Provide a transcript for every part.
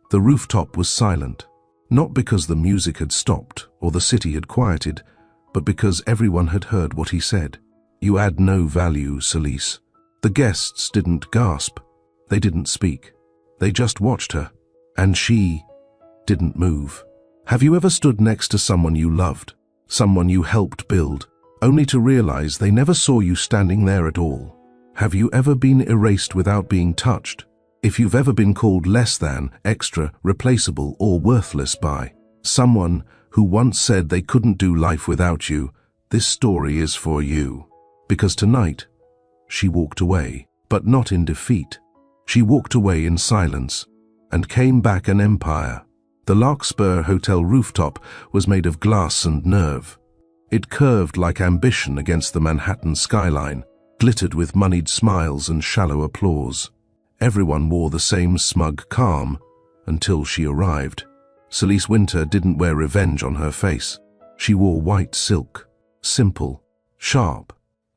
The rooftop was silent, not because the music had stopped or the city had quieted, but because everyone had heard what he said. "You add no value, Celise." The guests didn't gasp. They didn't speak. They just watched her, and she didn't move. Have you ever stood next to someone you loved, someone you helped build, only to realize they never saw you standing there at all? Have you ever been erased without being touched? If you've ever been called less than, extra, replaceable, or worthless by someone who once said they couldn't do life without you, this story is for you. Because tonight, she walked away, but not in defeat. She walked away in silence and came back an empire. The Larkspur Hotel rooftop was made of glass and nerve. It curved like ambition against the Manhattan skyline, glittered with moneyed smiles and shallow applause. Everyone wore the same smug calm until she arrived. Celise Winter didn't wear revenge on her face. She wore white silk, simple, sharp,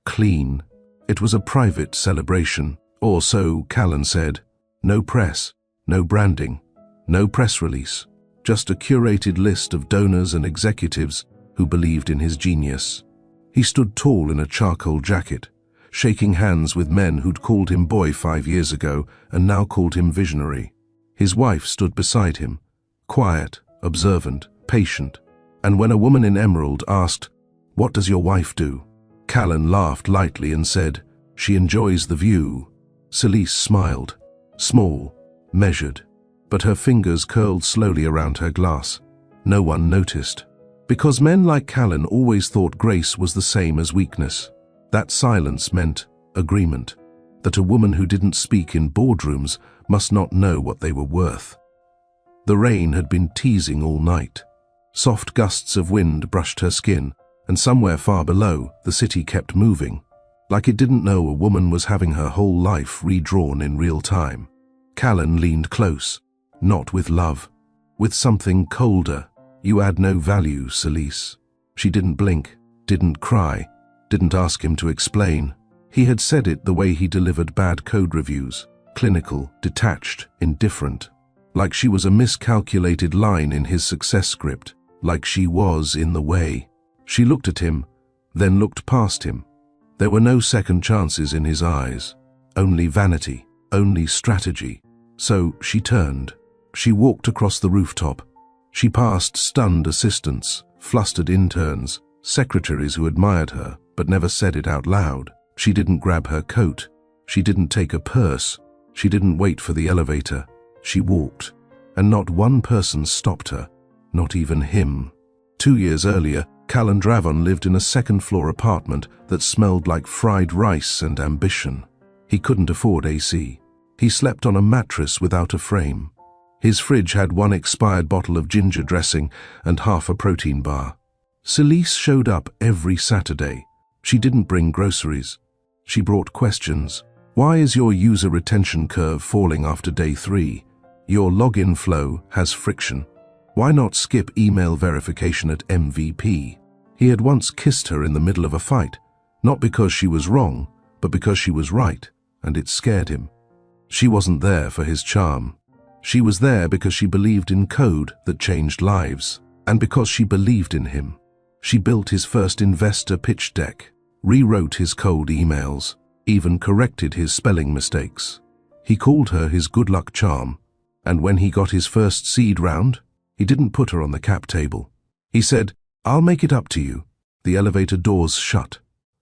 clean. It was a private celebration, or so Callan said. No press, no branding, no press release, just a curated list of donors and executives who believed in his genius. He stood tall in a charcoal jacket, shaking hands with men who'd called him boy 5 years ago and now called him visionary. His wife stood beside him, quiet, observant, patient. And when a woman in emerald asked, "What does your wife do?" Callan laughed lightly and said, "She enjoys the view." Celise smiled, small, measured, but her fingers curled slowly around her glass. No one noticed, because men like Callan always thought grace was the same as weakness. That silence meant agreement, that a woman who didn't speak in boardrooms must not know what they were worth. The rain had been teasing all night. Soft gusts of wind brushed her skin, and somewhere far below, the city kept moving, like it didn't know a woman was having her whole life redrawn in real time. Callan leaned close, not with love, with something colder. "You add no value, Celise." She didn't blink, didn't cry, didn't ask him to explain. He had said it the way he delivered bad code reviews, clinical, detached, indifferent, like she was a miscalculated line in his success script, like she was in the way. She looked at him, then looked past him. There were no second chances in his eyes, only vanity, only strategy. So she turned. She walked across the rooftop. She passed stunned assistants, flustered interns, secretaries who admired her but never said it out loud. She didn't grab her coat. She didn't take a purse. She didn't wait for the elevator. She walked, and not one person stopped her, not even him. 2 years earlier, Callan Dravon lived in a second-floor apartment that smelled like fried rice and ambition. He couldn't afford AC. He slept on a mattress without a frame. His fridge had one expired bottle of ginger dressing and half a protein bar. Celise showed up every Saturday. She didn't bring groceries. She brought questions. Why is your user retention curve falling after day 3? Your login flow has friction. Why not skip email verification at MVP? He had once kissed her in the middle of a fight, not because she was wrong, but because she was right, and it scared him. She wasn't there for his charm. She was there because she believed in code that changed lives, and because she believed in him. She built his first investor pitch deck, rewrote his cold emails, even corrected his spelling mistakes. He called her his good luck charm, and when he got his first seed round, he didn't put her on the cap table. He said, "I'll make it up to you." The elevator doors shut,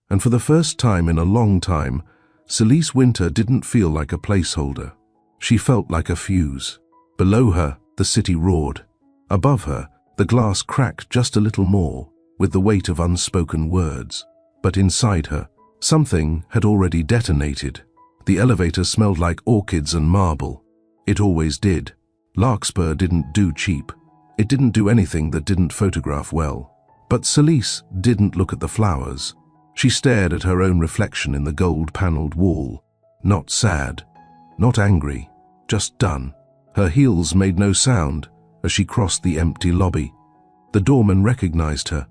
and for the first time in a long time, Celise Winter didn't feel like a placeholder. She felt like a fuse. Below her, the city roared. Above her, the glass cracked just a little more, with the weight of unspoken words. But inside her, something had already detonated. The elevator smelled like orchids and marble. It always did. Larkspur didn't do cheap. It didn't do anything that didn't photograph well. But Celise didn't look at the flowers. She stared at her own reflection in the gold-paneled wall. Not sad, not angry, just done. Her heels made no sound as she crossed the empty lobby. The doorman recognized her.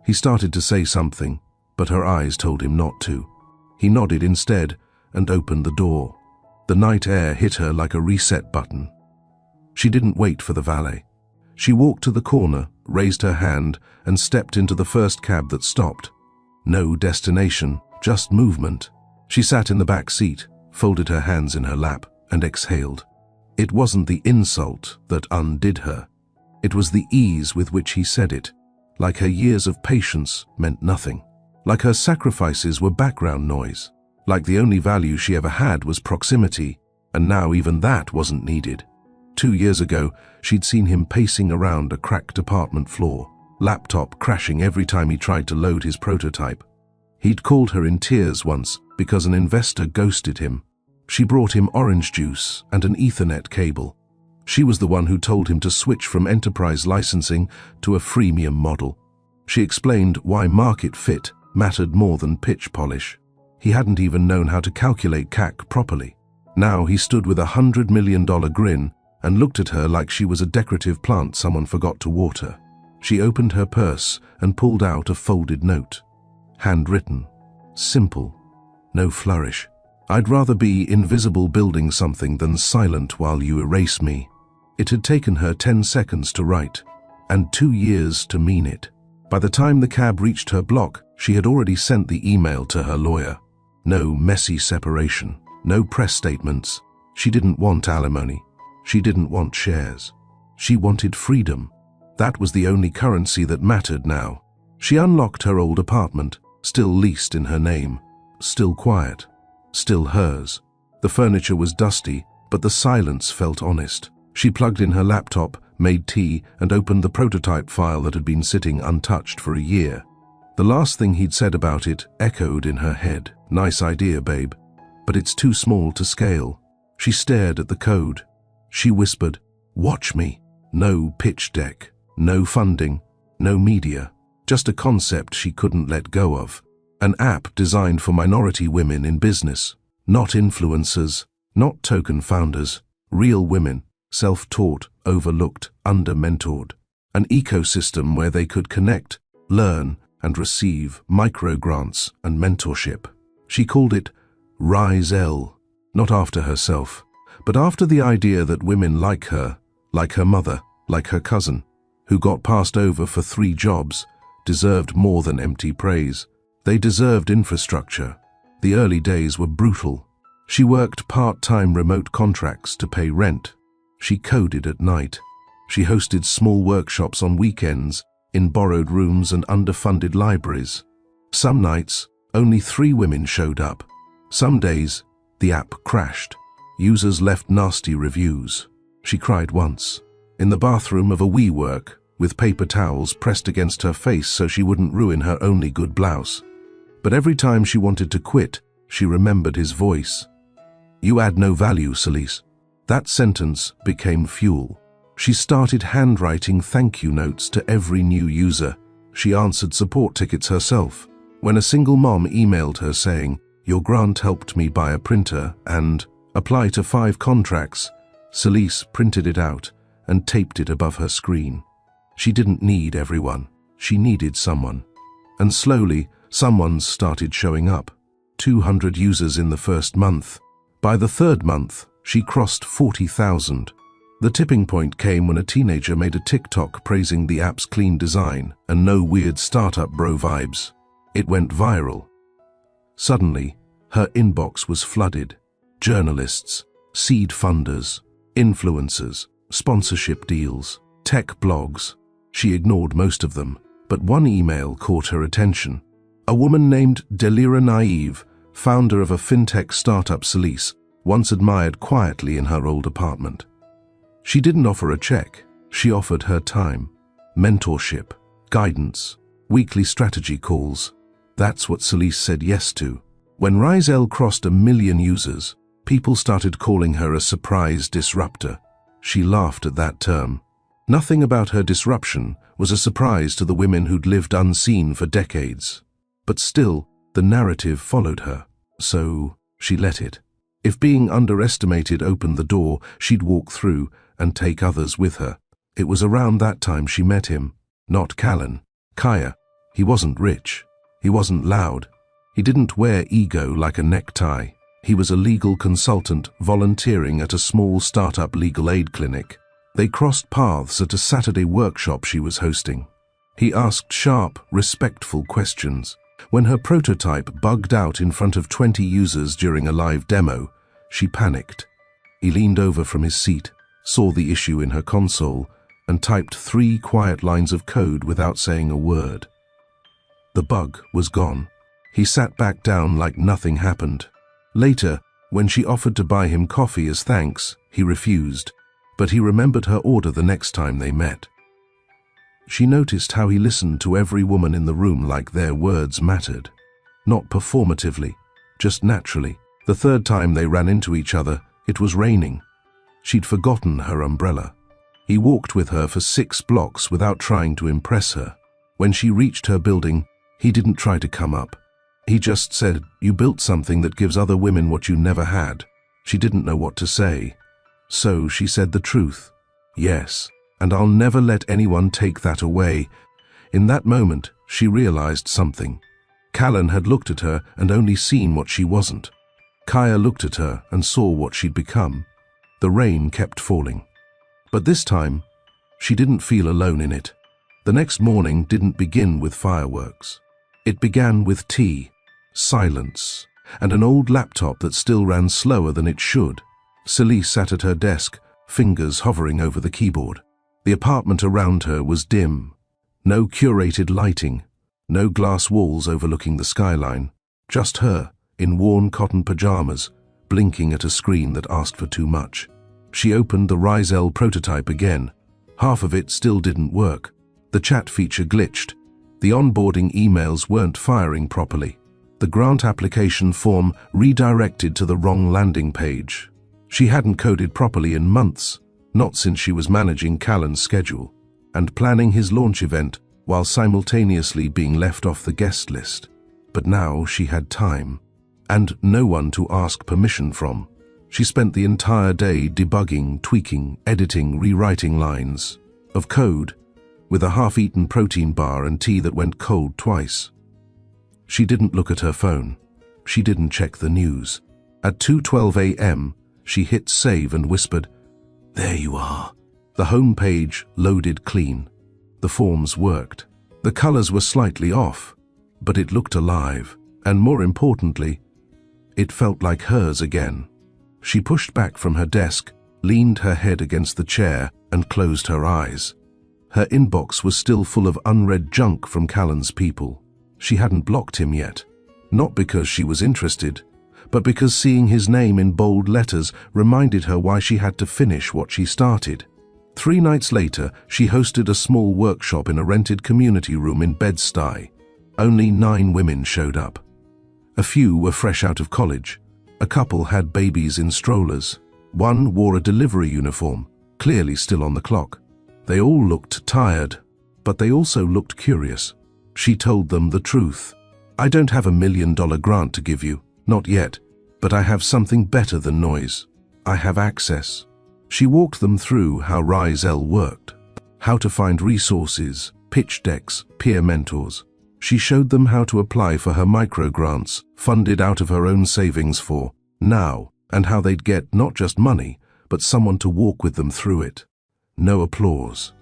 He started to say something, but her eyes told him not to. He nodded instead and opened the door. The night air hit her like a reset button. She didn't wait for the valet. She walked to the corner, raised her hand, and stepped into the first cab that stopped. No destination, just movement. She sat in the back seat, folded her hands in her lap, and exhaled. It wasn't the insult that undid her. It was the ease with which he said it, like her years of patience meant nothing, like her sacrifices were background noise, like the only value she ever had was proximity, and now even that wasn't needed. 2 years ago, she'd seen him pacing around a cracked apartment floor, laptop crashing every time he tried to load his prototype. He'd called her in tears once because an investor ghosted him. She brought him orange juice and an Ethernet cable. She was the one who told him to switch from enterprise licensing to a freemium model. She explained why market fit mattered more than pitch polish. He hadn't even known how to calculate CAC properly. Now he stood with $100 million grin and looked at her like she was a decorative plant someone forgot to water. She opened her purse and pulled out a folded note. Handwritten. Simple. No flourish. I'd rather be invisible building something than silent while you erase me. It had taken her 10 seconds to write, and 2 years to mean it. By the time the cab reached her block, she had already sent the email to her lawyer. No messy separation, no press statements. She didn't want alimony. She didn't want shares. She wanted freedom. That was the only currency that mattered now. She unlocked her old apartment, still leased in her name, still quiet, still hers. The furniture was dusty, but the silence felt honest. She plugged in her laptop, made tea, and opened the prototype file that had been sitting untouched for a year. The last thing he'd said about it echoed in her head. Nice idea, babe, but it's too small to scale. She stared at the code. She whispered, watch me. No pitch deck, no funding, no media, just a concept she couldn't let go of. An app designed for minority women in business, not influencers, not token founders, real women, self-taught, overlooked, under-mentored. An ecosystem where they could connect, learn, and receive micro-grants and mentorship. She called it RiseL, not after herself, but after the idea that women like her mother, like her cousin, who got passed over for 3 jobs, deserved more than empty praise. They deserved infrastructure. The early days were brutal. She worked part-time remote contracts to pay rent. She coded at night. She hosted small workshops on weekends in borrowed rooms and underfunded libraries. Some nights, only 3 women showed up. Some days, the app crashed. Users left nasty reviews. She cried once, in the bathroom of a WeWork, with paper towels pressed against her face so she wouldn't ruin her only good blouse. But every time she wanted to quit, she remembered his voice. You add no value, Celise. That sentence became fuel. She started handwriting thank you notes to every new user. She answered support tickets herself. When a single mom emailed her saying, your grant helped me buy a printer and apply to 5 contracts, Celise printed it out and taped it above her screen. She didn't need everyone. She needed someone. And slowly, someone started showing up. 200 users in the first month. By the 3rd month, she crossed 40,000. The tipping point came when a teenager made a TikTok praising the app's clean design and no weird startup bro vibes. It went viral. Suddenly, her inbox was flooded. Journalists, seed funders, influencers, sponsorship deals, tech blogs. She ignored most of them, but one email caught her attention. A woman named Delira Naive, founder of a fintech startup Celise, once admired quietly in her old apartment. She didn't offer a check. She offered her time, mentorship, guidance, weekly strategy calls. That's what Celise said yes to. When RiseL crossed 1 million users, people started calling her a surprise disruptor. She laughed at that term. Nothing about her disruption was a surprise to the women who'd lived unseen for decades. But still, the narrative followed her. So, she let it. If being underestimated opened the door, she'd walk through and take others with her. It was around that time she met him. Not Callan. Kaya. He wasn't rich. He wasn't loud. He didn't wear ego like a necktie. He was a legal consultant volunteering at a small startup legal aid clinic. They crossed paths at a Saturday workshop she was hosting. He asked sharp, respectful questions. When her prototype bugged out in front of 20 users during a live demo, she panicked. He leaned over from his seat, saw the issue in her console, and typed 3 quiet lines of code without saying a word. The bug was gone. He sat back down like nothing happened. Later, when she offered to buy him coffee as thanks, he refused, but he remembered her order the next time they met. She noticed how he listened to every woman in the room like their words mattered. Not performatively, just naturally. The third time they ran into each other, it was raining. She'd forgotten her umbrella. He walked with her for 6 blocks without trying to impress her. When she reached her building, he didn't try to come up. He just said, "You built something that gives other women what you never had." She didn't know what to say. So she said the truth. "Yes, and I'll never let anyone take that away." In that moment, she realized something. Callan had looked at her and only seen what she wasn't. Kaya looked at her and saw what she'd become. The rain kept falling. But this time, she didn't feel alone in it. The next morning didn't begin with fireworks. It began with tea, silence, and an old laptop that still ran slower than it should. Celise sat at her desk, fingers hovering over the keyboard. The apartment around her was dim. No curated lighting, no glass walls overlooking the skyline. Just her, in worn cotton pajamas, blinking at a screen that asked for too much. She opened the Rizel prototype again. Half of it still didn't work. The chat feature glitched. The onboarding emails weren't firing properly. The grant application form redirected to the wrong landing page. She hadn't coded properly in months, not since she was managing Callan's schedule and planning his launch event while simultaneously being left off the guest list. But now she had time, and no one to ask permission from. She spent the entire day debugging, tweaking, editing, rewriting lines of code, with a half-eaten protein bar and tea that went cold twice. She didn't look at her phone. She didn't check the news. At 2:12 a.m., she hit save and whispered, "There you are." The home page loaded clean. The forms worked. The colors were slightly off, but it looked alive, and more importantly, it felt like hers again. She pushed back from her desk, leaned her head against the chair, and closed her eyes. Her inbox was still full of unread junk from Callan's people. She hadn't blocked him yet, not because she was interested, but because seeing his name in bold letters reminded her why she had to finish what she started. 3 nights later, she hosted a small workshop in a rented community room in Bed-Stuy. Only 9 women showed up. A few were fresh out of college. A couple had babies in strollers. One wore a delivery uniform, clearly still on the clock. They all looked tired, but they also looked curious. She told them the truth. "I don't have $1 million grant to give you, not yet, but I have something better than noise. I have access." She walked them through how Rizel worked, how to find resources, pitch decks, peer mentors. She showed them how to apply for her microgrants, funded out of her own savings for now, and how they'd get not just money, but someone to walk with them through it. No applause,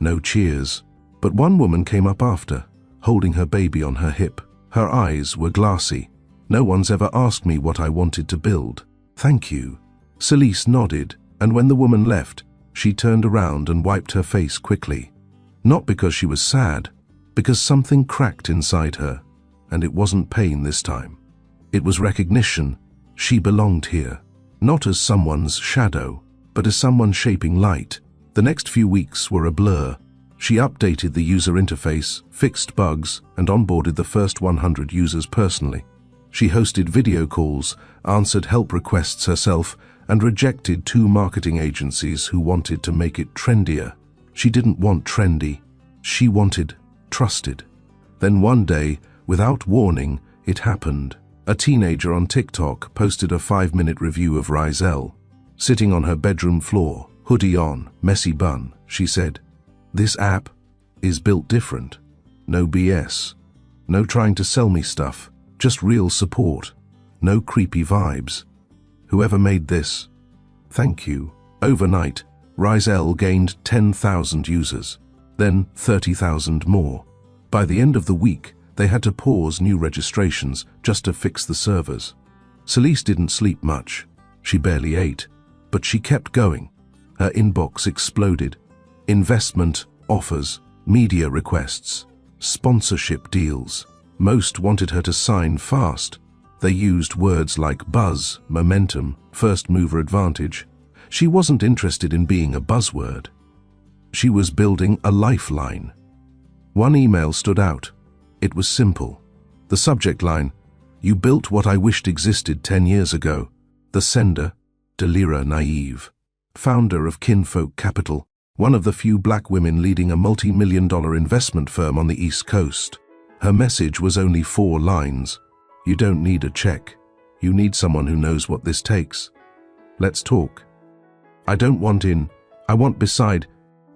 no cheers, but one woman came up after, holding her baby on her hip. Her eyes were glassy. "No one's ever asked me what I wanted to build. Thank you." Celise nodded, and when the woman left, she turned around and wiped her face quickly. Not because she was sad, because something cracked inside her, and it wasn't pain this time. It was recognition. She belonged here, not as someone's shadow, but as someone shaping light. The next few weeks were a blur. She updated the user interface, fixed bugs, and onboarded the first 100 users personally. She hosted video calls, answered help requests herself, and rejected 2 marketing agencies who wanted to make it trendier. She didn't want trendy. She wanted trusted. Then one day, without warning, it happened. A teenager on TikTok posted a 5-minute review of Rizel. Sitting on her bedroom floor, hoodie on, messy bun, she said, "This app is built different. No BS. No trying to sell me stuff. Just real support. No creepy vibes. Whoever made this, thank you." Overnight, Rizel gained 10,000 users, then 30,000 more. By the end of the week, they had to pause new registrations just to fix the servers. Celise didn't sleep much. She barely ate, but she kept going. Her inbox exploded. Investment offers, media requests, sponsorship deals. Most wanted her to sign fast. They used words like buzz, momentum, first mover advantage. She wasn't interested in being a buzzword. She was building a lifeline. One email stood out. It was simple. The subject line, "You built what I wished existed 10 years ago." The sender, Delira Naive, founder of Kinfolk Capital, one of the few black women leading a multi-million-dollar investment firm on the East Coast. Her message was only 4 lines. "You don't need a check. You need someone who knows what this takes. Let's talk. I don't want in, I want beside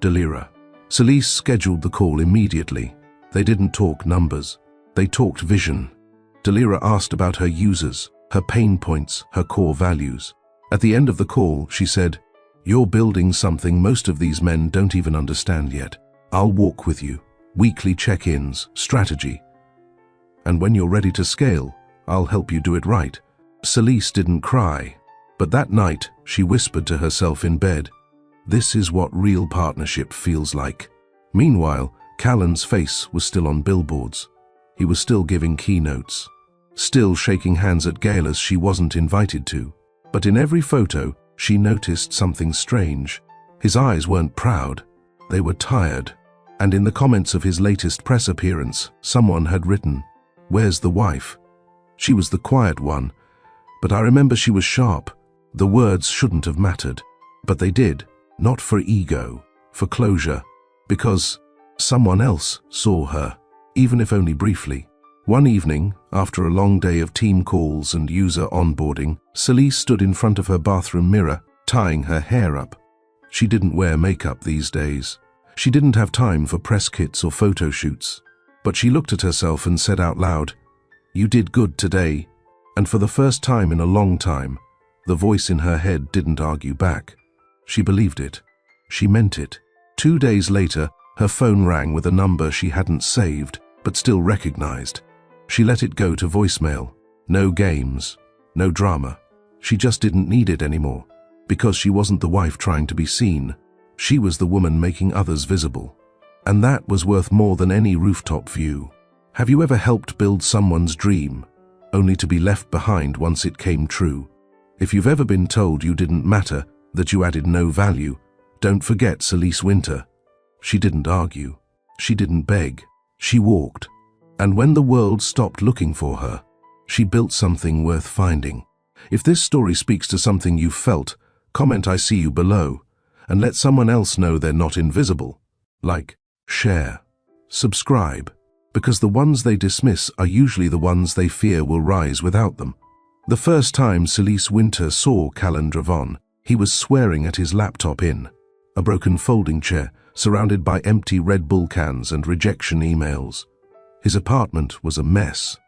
Delira." Celise scheduled the call immediately. They didn't talk numbers. They talked vision. Delira asked about her users, her pain points, her core values. At the end of the call, she said, "You're building something most of these men don't even understand yet. I'll walk with you. Weekly check-ins, strategy. And when you're ready to scale, I'll help you do it right." Celise didn't cry, but that night she whispered to herself in bed, "This is what real partnership feels like." Meanwhile, Callan's face was still on billboards. He was still giving keynotes, still shaking hands at galas she wasn't invited to. But in every photo, she noticed something strange. His eyes weren't proud, they were tired. And in the comments of his latest press appearance, someone had written, "Where's the wife? She was the quiet one, but I remember she was sharp." The words shouldn't have mattered, but they did, not for ego, for closure, because someone else saw her, even if only briefly. One evening, after a long day of team calls and user onboarding, Celise stood in front of her bathroom mirror, tying her hair up. She didn't wear makeup these days. She didn't have time for press kits or photo shoots. But she looked at herself and said out loud, "You did good today." And for the first time in a long time, the voice in her head didn't argue back. She believed it. She meant it. 2 days later, her phone rang with a number she hadn't saved, but still recognized. She let it go to voicemail. No games, no drama. She just didn't need it anymore, because she wasn't the wife trying to be seen. She was the woman making others visible. And that was worth more than any rooftop view. Have you ever helped build someone's dream, only to be left behind once it came true? If you've ever been told you didn't matter, that you added no value, don't forget Celise Winter. She didn't argue. She didn't beg. She walked. And when the world stopped looking for her, she built something worth finding. If this story speaks to something you felt, comment "I see you" below, and let someone else know they're not invisible. Like, share, subscribe, because the ones they dismiss are usually the ones they fear will rise without them. The first time Celise Winter saw Callan Dravon, he was swearing at his laptop in a broken folding chair, surrounded by empty Red Bull cans and rejection emails. His apartment was a mess.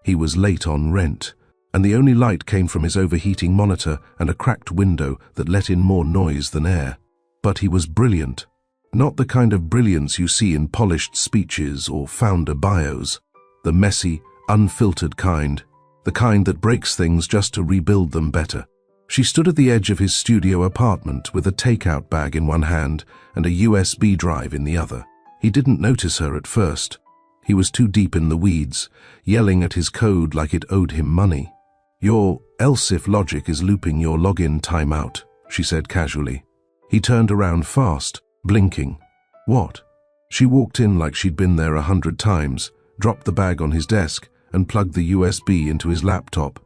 He was late on rent, and the only light came from his overheating monitor and a cracked window that let in more noise than air. But he was brilliant. Not the kind of brilliance you see in polished speeches or founder bios. The messy, unfiltered kind. The kind that breaks things just to rebuild them better. She stood at the edge of his studio apartment with a takeout bag in one hand and a USB drive in the other. He didn't notice her at first. He was too deep in the weeds, yelling at his code like it owed him money. "Your else if logic is looping your login timeout," she said casually. He turned around fast, blinking. "What?" She walked in like she'd been there 100 times, dropped the bag on his desk, and plugged the USB into his laptop.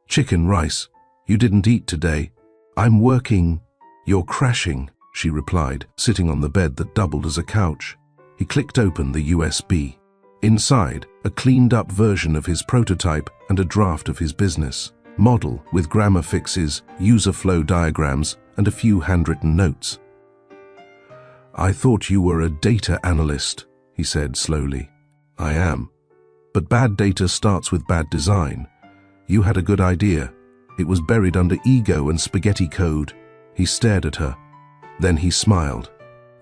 "Chicken rice. You didn't eat today." "I'm working." "You're crashing," she replied, sitting on the bed that doubled as a couch. He clicked open the USB. Inside, a cleaned-up version of his prototype and a draft of his business model with grammar fixes, user flow diagrams, and a few handwritten notes. "I thought you were a data analyst," he said slowly. "I am. But bad data starts with bad design. You had a good idea. It was buried under ego and spaghetti code." He stared at her. Then he smiled.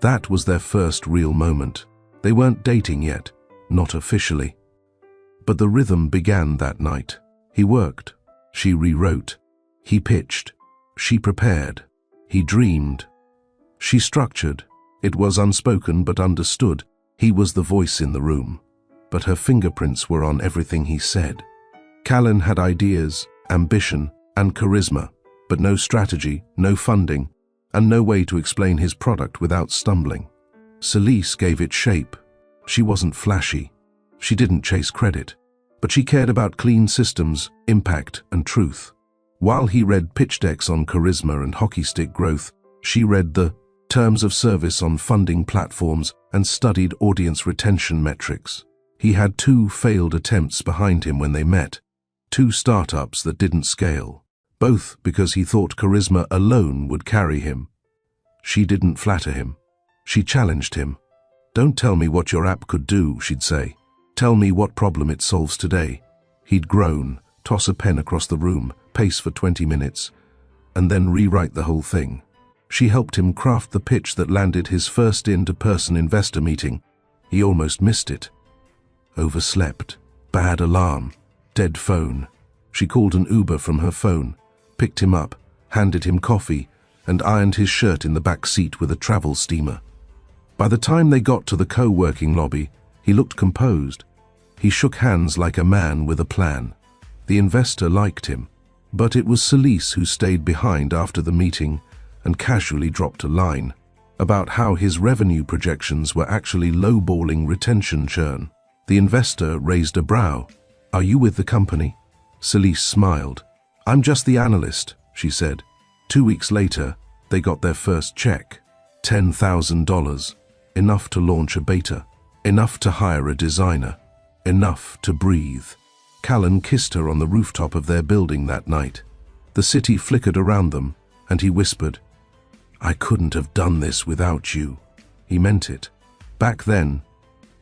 That was their first real moment. They weren't dating yet, not officially. But the rhythm began that night. He worked. She rewrote. He pitched. She prepared. He dreamed. She structured. It was unspoken but understood. He was the voice in the room. But her fingerprints were on everything he said. Callan had ideas, ambition, and charisma, but no strategy, no funding, and no way to explain his product without stumbling. Celise gave it shape. She wasn't flashy. She didn't chase credit, but she cared about clean systems, impact, and truth. While he read pitch decks on charisma and hockey stick growth, she read the terms of service on funding platforms and studied audience retention metrics. He had 2 failed attempts behind him when they met, 2 startups that didn't scale, both because he thought charisma alone would carry him. She didn't flatter him. She challenged him. "Don't tell me what your app could do," she'd say. "Tell me what problem it solves today." He'd groan, toss a pen across the room, pace for 20 minutes, and then rewrite the whole thing. She helped him craft the pitch that landed his first in-person investor meeting. He almost missed it. Overslept, bad alarm, dead phone. She called an Uber from her phone, picked him up, handed him coffee, and ironed his shirt in the back seat with a travel steamer. By the time they got to the co-working lobby, he looked composed. He shook hands like a man with a plan. The investor liked him, but it was Celise who stayed behind after the meeting and casually dropped a line about how his revenue projections were actually lowballing retention churn. The investor raised a brow. "Are you with the company?" Celise smiled. "I'm just the analyst," she said. 2 weeks later, they got their first check. $10,000. Enough to launch a beta. Enough to hire a designer. Enough to breathe. Callan kissed her on the rooftop of their building that night. The city flickered around them, and he whispered, "I couldn't have done this without you." He meant it. Back then,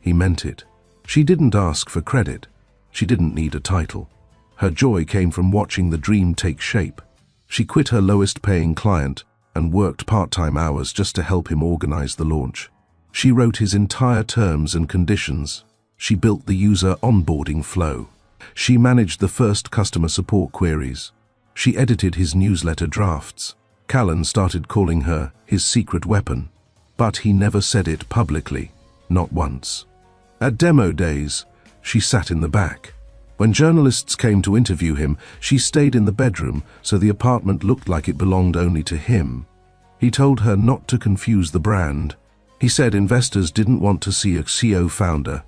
he meant it. She didn't ask for credit. She didn't need a title. Her joy came from watching the dream take shape. She quit her lowest-paying client and worked part-time hours just to help him organize the launch. She wrote his entire terms and conditions. She built the user onboarding flow. She managed the first customer support queries. She edited his newsletter drafts. Callan started calling her his secret weapon, but he never said it publicly, not once. At demo days, she sat in the back. When journalists came to interview him, she stayed in the bedroom so the apartment looked like it belonged only to him. He told her not to confuse the brand. He said investors didn't want to see a CEO founder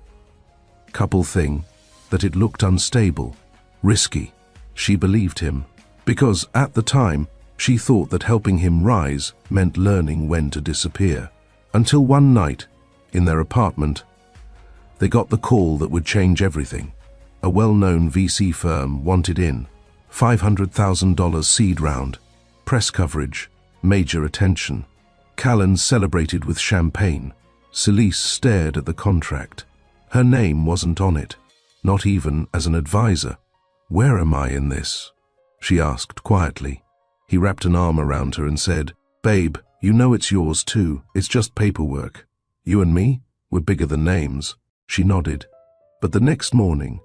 couple thing, that it looked unstable, risky. She believed him, because at the time, she thought that helping him rise meant learning when to disappear. Until one night, in their apartment, they got the call that would change everything. A well-known VC firm wanted in. $500,000 seed round, press coverage, major attention. Callan celebrated with champagne. Celise stared at the contract. Her name wasn't on it, not even as an advisor. "Where am I in this?" she asked quietly. He wrapped an arm around her and said, "Babe, you know it's yours too. It's just paperwork. You and me, we're bigger than names." She nodded. But the next morning,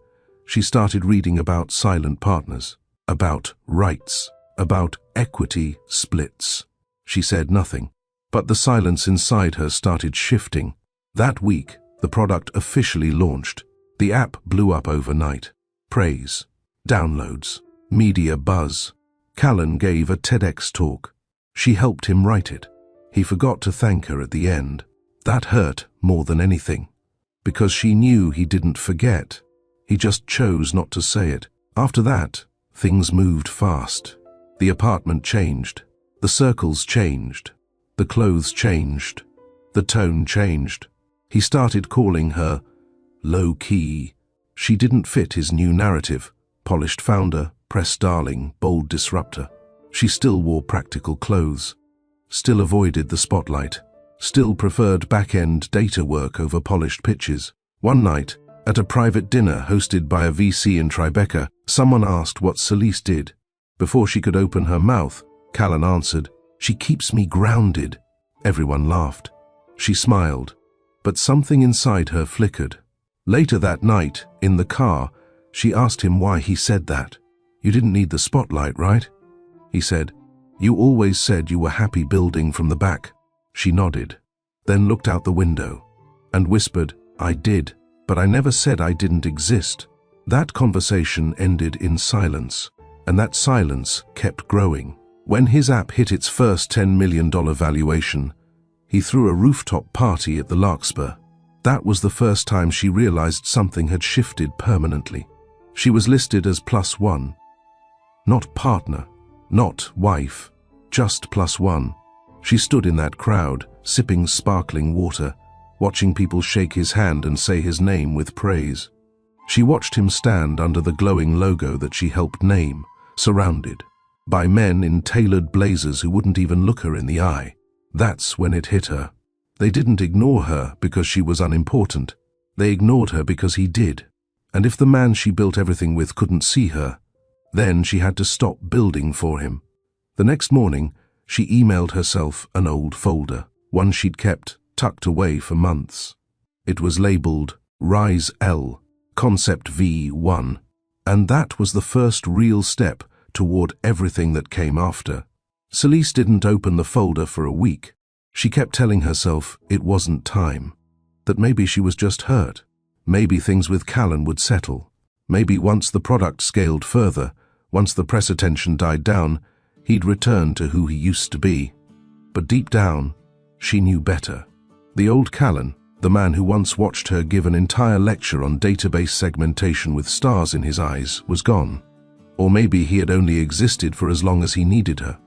she started reading about silent partners, about rights, about equity splits. She said nothing, but the silence inside her started shifting. That week, the product officially launched. The app blew up overnight. Praise, downloads, media buzz. Callan gave a TEDx talk. She helped him write it. He forgot to thank her at the end. That hurt more than anything, because she knew he didn't forget. He just chose not to say it. After that, things moved fast. The apartment changed. The circles changed. The clothes changed. The tone changed. He started calling her low-key. She didn't fit his new narrative. Polished founder, press darling, bold disruptor. She still wore practical clothes. Still avoided the spotlight. Still preferred back-end data work over polished pitches. One night, at a private dinner hosted by a VC in Tribeca, someone asked what Celise did. Before she could open her mouth, Callan answered, "She keeps me grounded." Everyone laughed. She smiled, but something inside her flickered. Later that night, in the car, she asked him why he said that. "You didn't need the spotlight, right?" He said, "You always said you were happy building from the back." She nodded, then looked out the window and whispered, "I did, but I never said I didn't exist." That conversation ended in silence, and that silence kept growing. When his app hit its first $10 million valuation, he threw a rooftop party at the Larkspur. That was the first time she realized something had shifted permanently. She was listed as +1. Not partner, not wife, just +1. She stood in that crowd, sipping sparkling water, watching people shake his hand and say his name with praise. She watched him stand under the glowing logo that she helped name, surrounded by men in tailored blazers who wouldn't even look her in the eye. That's when it hit her. They didn't ignore her because she was unimportant. They ignored her because he did. And if the man she built everything with couldn't see her, then she had to stop building for him. The next morning, she emailed herself an old folder, one she'd kept tucked away for months. It was labeled Rise L, Concept V1, and that was the first real step toward everything that came after. Celeste didn't open the folder for a week. She kept telling herself it wasn't time, that maybe she was just hurt. Maybe things with Callan would settle. Maybe once the product scaled further, once the press attention died down, he'd return to who he used to be. But deep down, she knew better. The old Callan, the man who once watched her give an entire lecture on database segmentation with stars in his eyes, was gone. Or maybe he had only existed for as long as he needed her.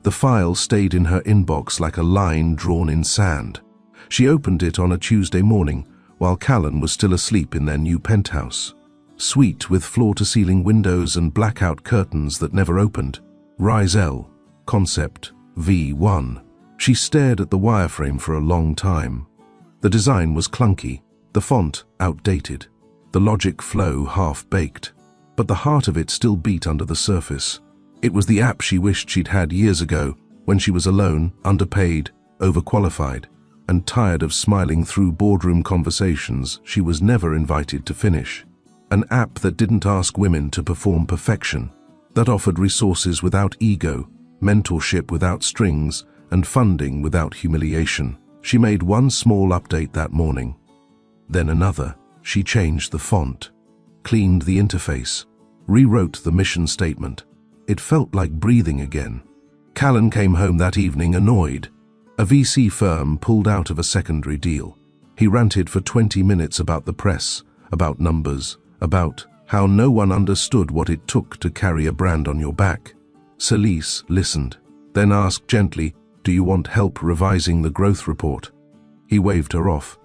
The file stayed in her inbox like a line drawn in sand. She opened it on a Tuesday morning, while Callan was still asleep in their new penthouse. Sweet with floor-to-ceiling windows and blackout curtains that never opened. Rise L, Concept V1. She stared at the wireframe for a long time. The design was clunky, the font outdated, the logic flow half-baked, but the heart of it still beat under the surface. It was the app she wished she'd had years ago, when she was alone, underpaid, overqualified, and tired of smiling through boardroom conversations she was never invited to finish. An app that didn't ask women to perform perfection, that offered resources without ego, mentorship without strings, and funding without humiliation. She made one small update that morning. Then another. She changed the font, cleaned the interface, rewrote the mission statement. It felt like breathing again. Callan came home that evening annoyed. A VC firm pulled out of a secondary deal. He ranted for 20 minutes about the press, about numbers, about how no one understood what it took to carry a brand on your back. Celeste listened, then asked gently, "Do you want help revising the growth report?" He waved her off.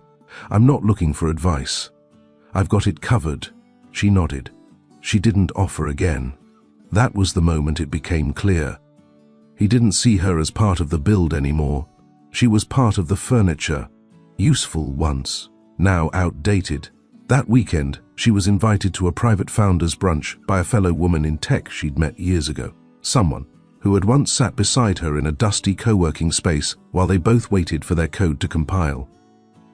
"I'm not looking for advice. I've got it covered." She nodded. She didn't offer again. That was the moment it became clear. He didn't see her as part of the build anymore. She was part of the furniture, useful once, now outdated. That weekend, she was invited to a private founders brunch by a fellow woman in tech she'd met years ago. Someone who had once sat beside her in a dusty co-working space while they both waited for their code to compile.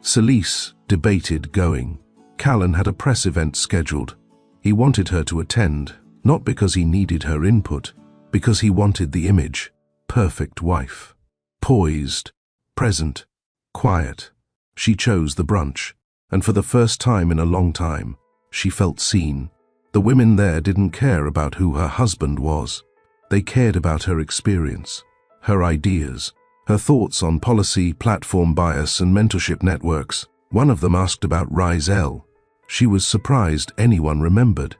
Celeste debated going. Callan had a press event scheduled. He wanted her to attend, not because he needed her input, because he wanted the image. Perfect wife. Poised, present, quiet. She chose the brunch, and for the first time in a long time, she felt seen. The women there didn't care about who her husband was. They cared about her experience, her ideas, her thoughts on policy, platform bias, and mentorship networks. One of them asked about Rise L. She was surprised anyone remembered.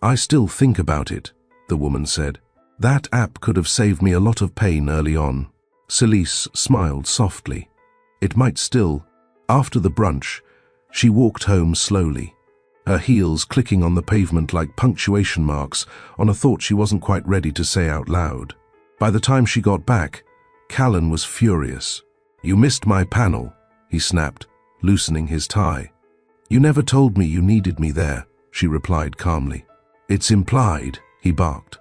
"I still think about it," the woman said. "That app could have saved me a lot of pain early on." Celeste smiled softly. It might still. After the brunch, she walked home slowly, her heels clicking on the pavement like punctuation marks on a thought she wasn't quite ready to say out loud. By the time she got back, Callan was furious. "You missed my panel," he snapped, loosening his tie. "You never told me you needed me there," she replied calmly. "It's implied," he barked.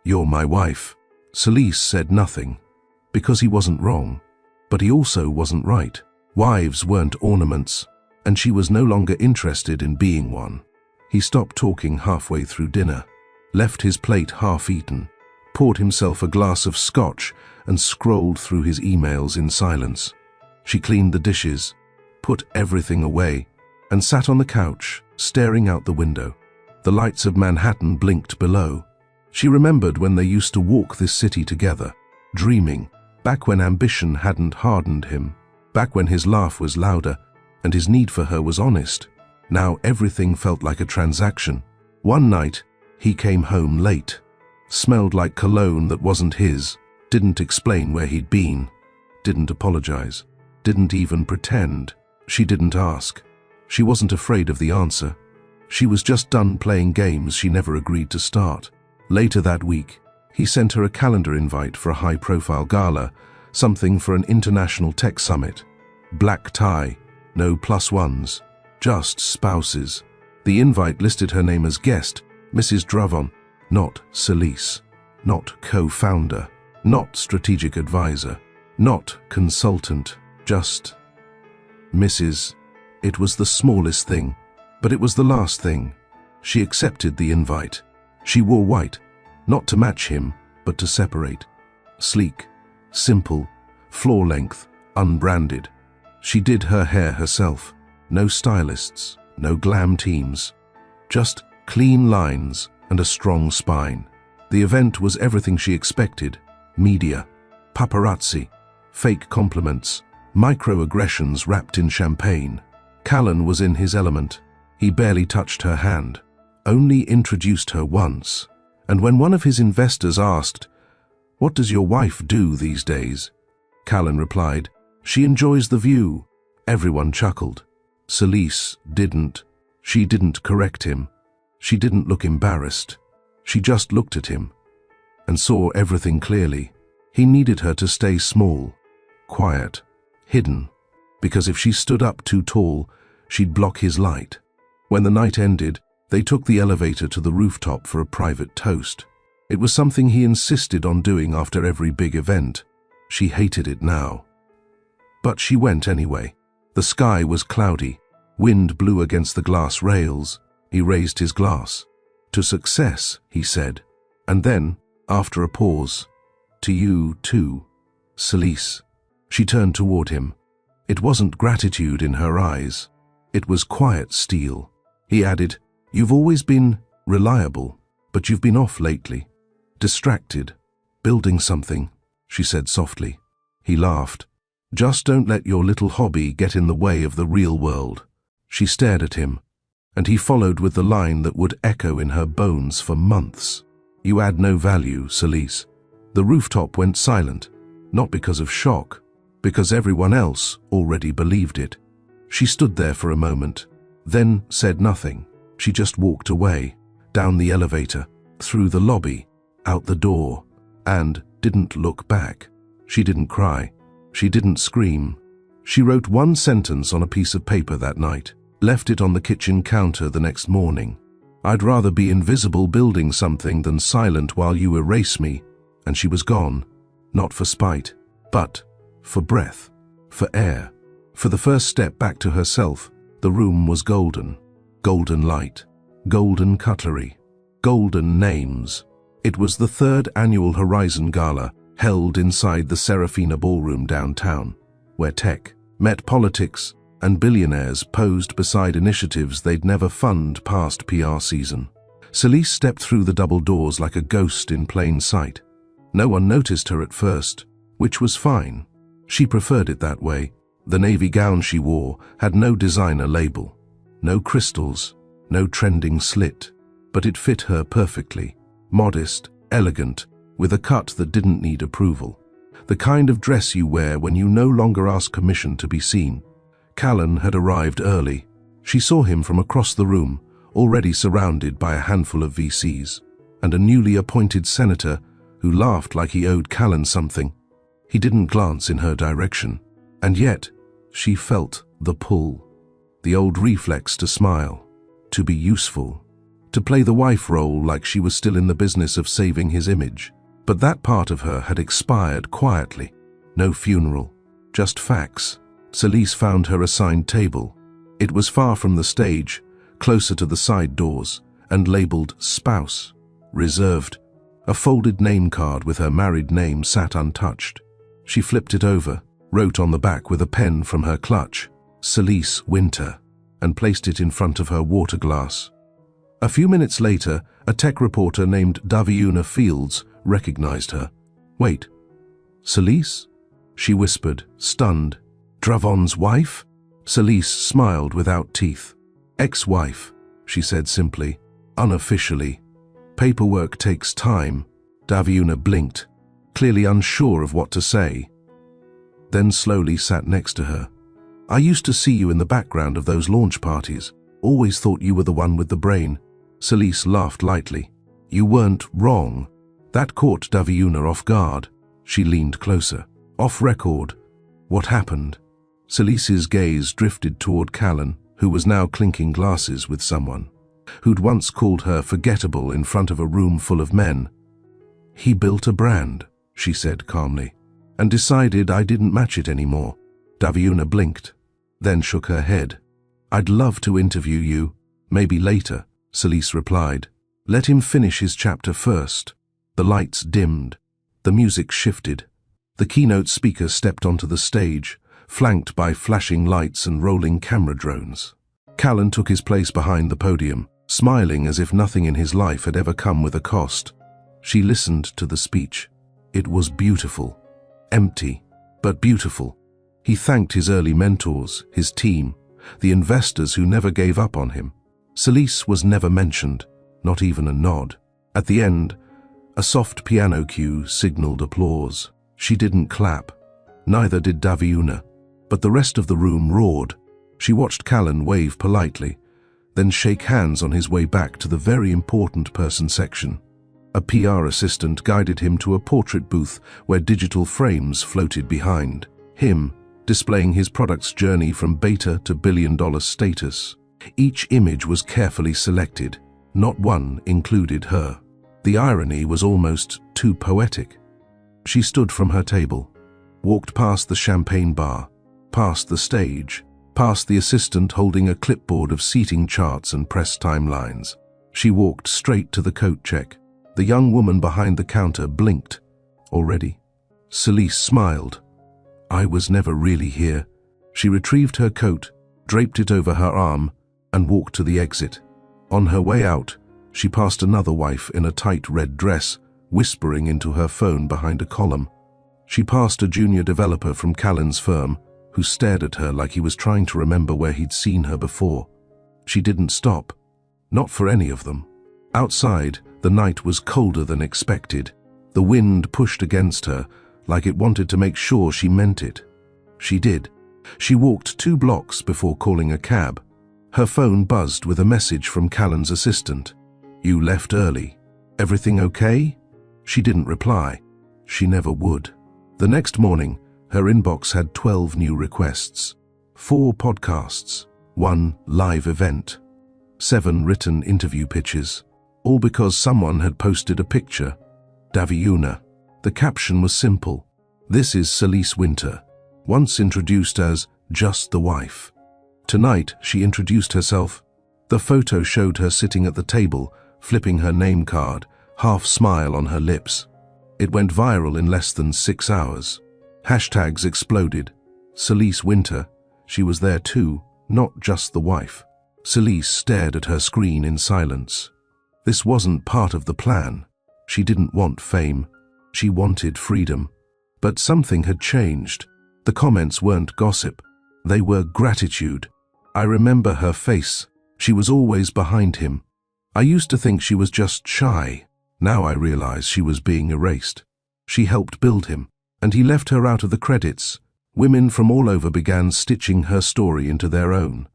"You're my wife." Celeste said nothing, because he wasn't wrong. But he also wasn't right. Wives weren't ornaments, and she was no longer interested in being one. He stopped talking halfway through dinner, left his plate half-eaten, poured himself a glass of scotch and scrolled through his emails in silence. She cleaned the dishes, put everything away, and sat on the couch, staring out the window. The lights of Manhattan blinked below. She remembered when they used to walk this city together, dreaming, back when ambition hadn't hardened him, back when his laugh was louder and his need for her was honest. Now everything felt like a transaction. One night, he came home late, smelled like cologne that wasn't his, didn't explain where he'd been, didn't apologize, didn't even pretend. She didn't ask. She wasn't afraid of the answer. She was just done playing games she never agreed to start. Later that week, he sent her a calendar invite for a high-profile gala, something for an international tech summit. Black tie, no plus ones, just spouses. The invite listed her name as guest, Mrs. Dravon, not Celise, not co-founder, not strategic advisor, not consultant, just Mrs. It was the smallest thing, but it was the last thing. She accepted the invite. She wore white, not to match him, but to separate. Sleek, simple, floor-length, unbranded. She did her hair herself. No stylists, no glam teams. Just clean lines and a strong spine. The event was everything she expected. Media, paparazzi, fake compliments, microaggressions wrapped in champagne. Callan was in his element. He barely touched her hand, only introduced her once. And when one of his investors asked, "What does your wife do these days?" Callan replied, "She enjoys the view." Everyone chuckled. Celise didn't. She didn't correct him. She didn't look embarrassed. She just looked at him and saw everything clearly. He needed her to stay small, quiet, hidden, because if she stood up too tall, she'd block his light. When the night ended, they took the elevator to the rooftop for a private toast. It was something he insisted on doing after every big event. She hated it now. But she went anyway. The sky was cloudy. Wind blew against the glass rails. He raised his glass. "To success," he said. And then, after a pause, "To you too, Celise." She turned toward him. It wasn't gratitude in her eyes. It was quiet steel. He added, "You've always been reliable, but you've been off lately. Distracted, building something," she said softly. He laughed. "Just don't let your little hobby get in the way of the real world." She stared at him, and he followed with the line that would echo in her bones for months. "You add no value, Celise." The rooftop went silent, not because of shock, because everyone else already believed it. She stood there for a moment, then said nothing. She just walked away, down the elevator, through the lobby, out the door, and didn't look back. She didn't cry. She didn't scream. She wrote one sentence on a piece of paper that night, left it on the kitchen counter the next morning. "I'd rather be invisible building something than silent while you erase me," and she was gone, not for spite, but for breath, for air. For the first step back to herself, the room was golden. Golden light, golden cutlery, golden names. It was the third annual Horizon Gala, held inside the Serafina Ballroom downtown, where tech met politics and billionaires posed beside initiatives they'd never fund past PR season. Celise stepped through the double doors like a ghost in plain sight. No one noticed her at first, which was fine. She preferred it that way. The navy gown she wore had no designer label, no crystals, no trending slit, but it fit her perfectly. Modest, elegant, with a cut that didn't need approval. The kind of dress you wear when you no longer ask permission to be seen. Callan had arrived early. She saw him from across the room, already surrounded by a handful of VCs, and a newly appointed senator who laughed like he owed Callan something. He didn't glance in her direction, and yet she felt the pull, the old reflex to smile, to be useful, to play the wife role like she was still in the business of saving his image. But that part of her had expired quietly. No funeral, just facts. Celise found her assigned table. It was far from the stage, closer to the side doors, and labeled Spouse, Reserved. A folded name card with her married name sat untouched. She flipped it over, wrote on the back with a pen from her clutch, Celise Winter, and placed it in front of her water glass. A few minutes later, a tech reporter named Daviuna Fields recognized her. "Wait, Celise?" she whispered, stunned. "Dravon's wife?" Celise smiled without teeth. "Ex-wife," she said simply, unofficially. "Paperwork takes time." Daviuna blinked, clearly unsure of what to say, then slowly sat next to her. "I used to see you in the background of those launch parties. Always thought you were the one with the brain." Celise laughed lightly. "You weren't wrong." That caught Daviuna off guard. She leaned closer. "Off record, what happened?" Celise's gaze drifted toward Callan, who was now clinking glasses with someone, who'd once called her forgettable in front of a room full of men. "He built a brand," she said calmly, "and decided I didn't match it anymore." Daviuna blinked, then shook her head. "I'd love to interview you, maybe later," Celise replied. "Let him finish his chapter first." The lights dimmed. The music shifted. The keynote speaker stepped onto the stage, flanked by flashing lights and rolling camera drones. Callan took his place behind the podium, smiling as if nothing in his life had ever come with a cost. She listened to the speech. It was beautiful. Empty, but beautiful. He thanked his early mentors, his team, the investors who never gave up on him. Celise was never mentioned, not even a nod. At the end, a soft piano cue signaled applause. She didn't clap. Neither did Daviuna. But the rest of the room roared. She watched Callan wave politely, then shake hands on his way back to the very important person section. A PR assistant guided him to a portrait booth where digital frames floated behind him, displaying his product's journey from beta to billion-dollar status. Each image was carefully selected. Not one included her. The irony was almost too poetic. She stood from her table, walked past the champagne bar, past the stage, past the assistant holding a clipboard of seating charts and press timelines. She walked straight to the coat check. The young woman behind the counter blinked. "Already?" Celise smiled. "I was never really here." She retrieved her coat, draped it over her arm, and walked to the exit. On her way out, she passed another wife in a tight red dress, whispering into her phone behind a column. She passed a junior developer from Callan's firm, who stared at her like he was trying to remember where he'd seen her before. She didn't stop. Not for any of them. Outside, the night was colder than expected. The wind pushed against her, like it wanted to make sure she meant it. She did. She walked 2 blocks before calling a cab. Her phone buzzed with a message from Callan's assistant. "You left early. Everything okay?" She didn't reply. She never would. The next morning, her inbox had 12 new requests. 4 podcasts, 1 live event, 7 written interview pitches, all because someone had posted a picture. Daviuna. The caption was simple. "This is Celise Winter, once introduced as just the wife." Tonight, she introduced herself. The photo showed her sitting at the table, flipping her name card, half smile on her lips. It went viral in less than 6 hours. Hashtags exploded. Celise Winter. She was there too, not just the wife. Celise stared at her screen in silence. This wasn't part of the plan. She didn't want fame. She wanted freedom. But something had changed. The comments weren't gossip. They were gratitude. I remember her face. She was always behind him. I used to think she was just shy. Now I realize she was being erased. She helped build him, and he left her out of the credits. Women from all over began stitching her story into their own.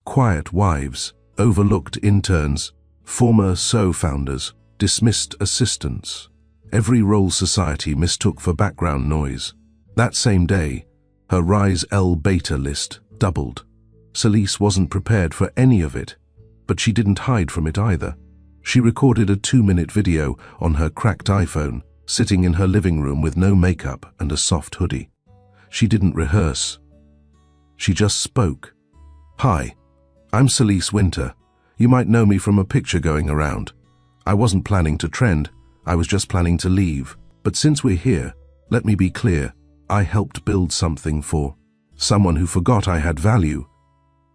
Quiet wives, overlooked interns, former founders, dismissed assistants. Every role society mistook for background noise. That same day, her Rise L beta list doubled. Celise wasn't prepared for any of it, but she didn't hide from it either. She recorded a 2-minute video on her cracked iPhone, sitting in her living room with no makeup and a soft hoodie. She didn't rehearse. She just spoke. "Hi, I'm Celise Winter. You might know me from a picture going around. I wasn't planning to trend, I was just planning to leave. But since we're here, let me be clear. I helped build something for someone who forgot I had value.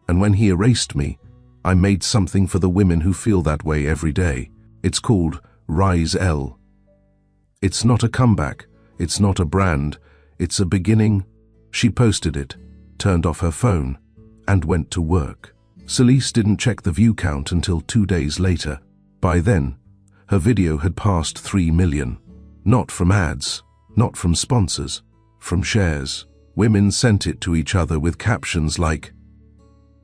And when he erased me, I made something for the women who feel that way every day. It's called Rise L. It's not a comeback, it's not a brand, it's a beginning." She posted it, turned off her phone, and went to work. Celise didn't check the view count until 2 days later. By then, her video had passed 3 million. Not from ads, not from sponsors, from shares. Women sent it to each other with captions like,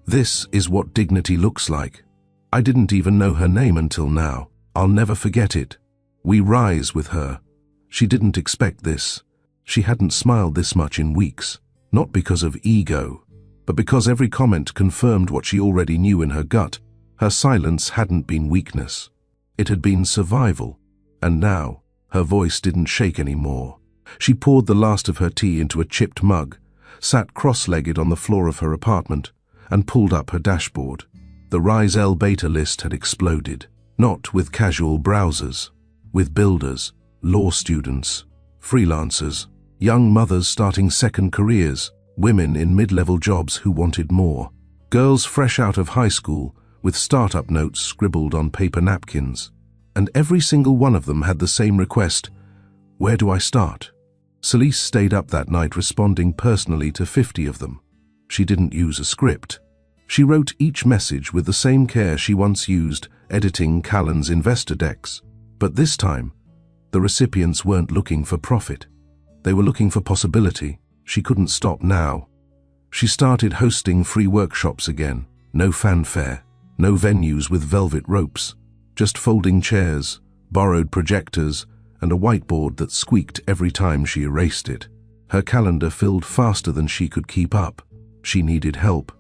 "This is what dignity looks like. I didn't even know her name until now. I'll never forget it. We rise with her. She didn't expect this. She hadn't smiled this much in weeks. Not because of ego, but because every comment confirmed what she already knew in her gut. Her silence hadn't been weakness. It had been survival. And now, her voice didn't shake anymore. She poured the last of her tea into a chipped mug, sat cross-legged on the floor of her apartment, and pulled up her dashboard. The Rise L beta list had exploded. Not with casual browsers, with builders, law students, freelancers, young mothers starting second careers, women in mid-level jobs who wanted more, girls fresh out of high school with startup notes scribbled on paper napkins. And every single one of them had the same request: "Where do I start?" Celise stayed up that night responding personally to 50 of them. She didn't use a script. She wrote each message with the same care she once used editing Callan's investor decks. But this time, the recipients weren't looking for profit. They were looking for possibility. She couldn't stop now. She started hosting free workshops again. No fanfare, no venues with velvet ropes, just folding chairs, borrowed projectors, and a whiteboard that squeaked every time she erased it. Her calendar filled faster than she could keep up. She needed help.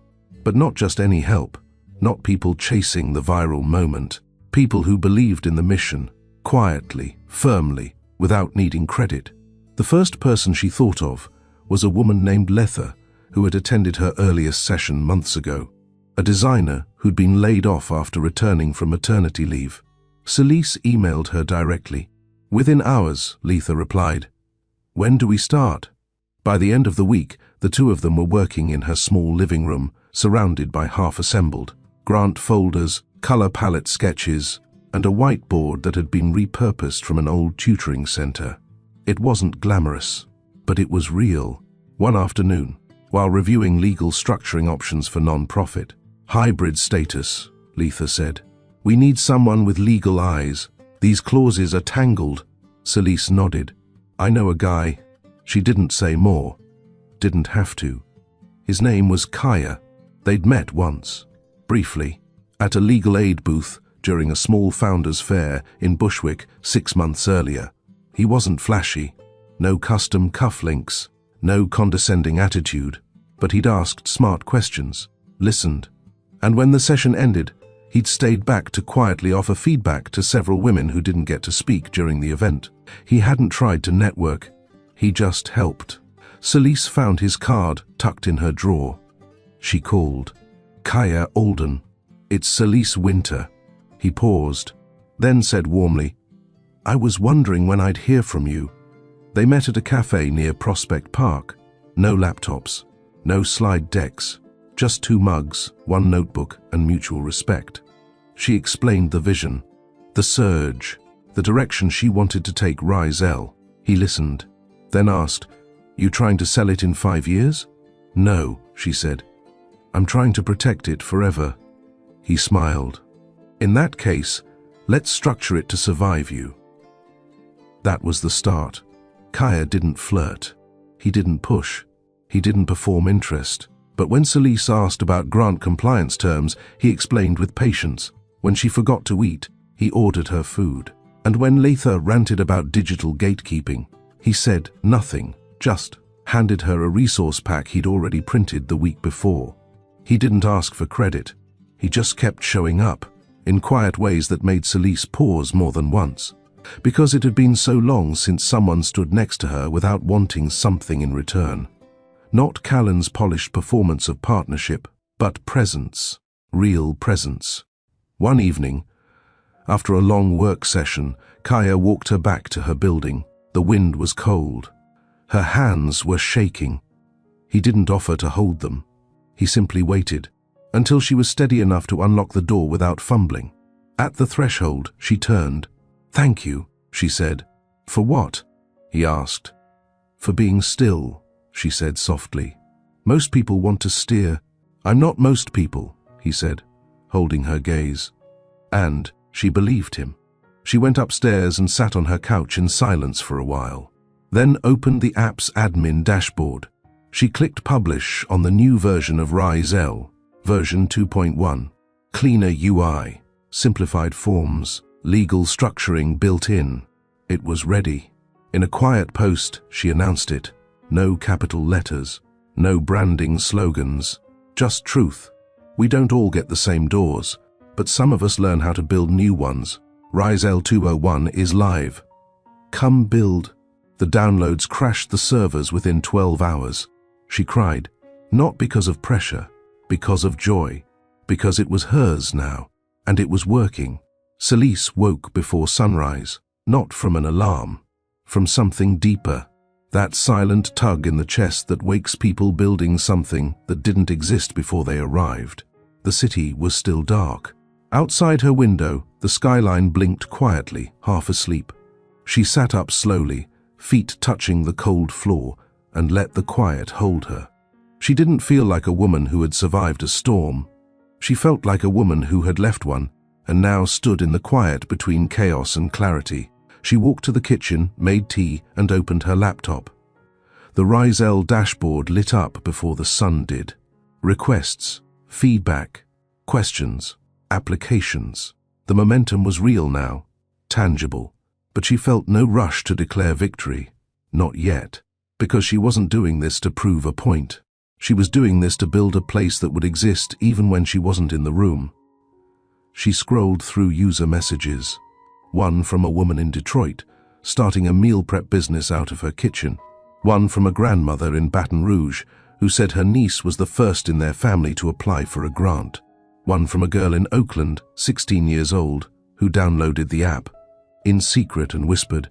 But not just any help. Not people chasing the viral moment. People who believed in the mission, quietly, firmly, without needing credit. The first person she thought of was a woman named Letha, who had attended her earliest session months ago. A designer who'd been laid off after returning from maternity leave. Celise emailed her directly. "Within hours," Letha replied. "When do we start?" By the end of the week, the two of them were working in her small living room, surrounded by half-assembled grant folders, color palette sketches, and a whiteboard that had been repurposed from an old tutoring center. It wasn't glamorous, but it was real. One afternoon, while reviewing legal structuring options for non-profit, "Hybrid status," Letha said. "We need someone with legal eyes. These clauses are tangled." Celise nodded. "I know a guy." She didn't say more. Didn't have to. His name was Kaya. They'd met once, briefly, at a legal aid booth during a small founders fair in Bushwick 6 months earlier. He wasn't flashy, no custom cufflinks, no condescending attitude, but he'd asked smart questions, listened, and when the session ended, he'd stayed back to quietly offer feedback to several women who didn't get to speak during the event. He hadn't tried to network, he just helped. Celise found his card tucked in her drawer. She called. "Kaya Alden. It's Celise Winter." He paused, then said warmly, "I was wondering when I'd hear from you." They met at a cafe near Prospect Park. No laptops, no slide decks, just 2 mugs, 1 notebook, and mutual respect. She explained the vision, the surge, the direction she wanted to take Rise L. He listened, then asked, "You trying to sell it in 5 years?" "No," she said. "I'm trying to protect it forever." He smiled. "In that case, let's structure it to survive you." That was the start. Kaya didn't flirt. He didn't push. He didn't perform interest. But when Celise asked about grant compliance terms, he explained with patience. When she forgot to eat, he ordered her food. And when Letha ranted about digital gatekeeping, he said nothing, just handed her a resource pack he'd already printed the week before. He didn't ask for credit. He just kept showing up, in quiet ways that made Celise pause more than once, because it had been so long since someone stood next to her without wanting something in return. Not Callan's polished performance of partnership, but presence, real presence. One evening, after a long work session, Kaya walked her back to her building. The wind was cold. Her hands were shaking. He didn't offer to hold them. He simply waited until she was steady enough to unlock the door without fumbling. At the threshold, she turned. "Thank you," she said. "For what?" he asked. "For being still," she said softly. "Most people want to steer." "I'm not most people," he said, holding her gaze. And she believed him. She went upstairs and sat on her couch in silence for a while, then opened the app's admin dashboard. She clicked publish on the new version of Rise-L, version 2.1. Cleaner UI, simplified forms, legal structuring built in. It was ready. In a quiet post, she announced it. No capital letters, no branding slogans, just truth. We don't all get the same doors, but some of us learn how to build new ones. Rise-L 201 is live. Come build. The downloads crashed the servers within 12 hours. She cried, not because of pressure, because of joy, because it was hers now, and it was working. Celise woke before sunrise, not from an alarm, from something deeper. That silent tug in the chest that wakes people building something that didn't exist before they arrived. The city was still dark. Outside her window, the skyline blinked quietly, half asleep. She sat up slowly, feet touching the cold floor, and let the quiet hold her. She didn't feel like a woman who had survived a storm. She felt like a woman who had left one, and now stood in the quiet between chaos and clarity. She walked to the kitchen, made tea, and opened her laptop. The Rise-L dashboard lit up before the sun did. Requests, feedback, questions, applications. The momentum was real now, tangible, but she felt no rush to declare victory. Not yet, because she wasn't doing this to prove a point. She was doing this to build a place that would exist even when she wasn't in the room. She scrolled through user messages. One from a woman in Detroit, starting a meal prep business out of her kitchen. One from a grandmother in Baton Rouge, who said her niece was the first in their family to apply for a grant. One from a girl in Oakland, 16 years old, who downloaded the app, in secret, and whispered,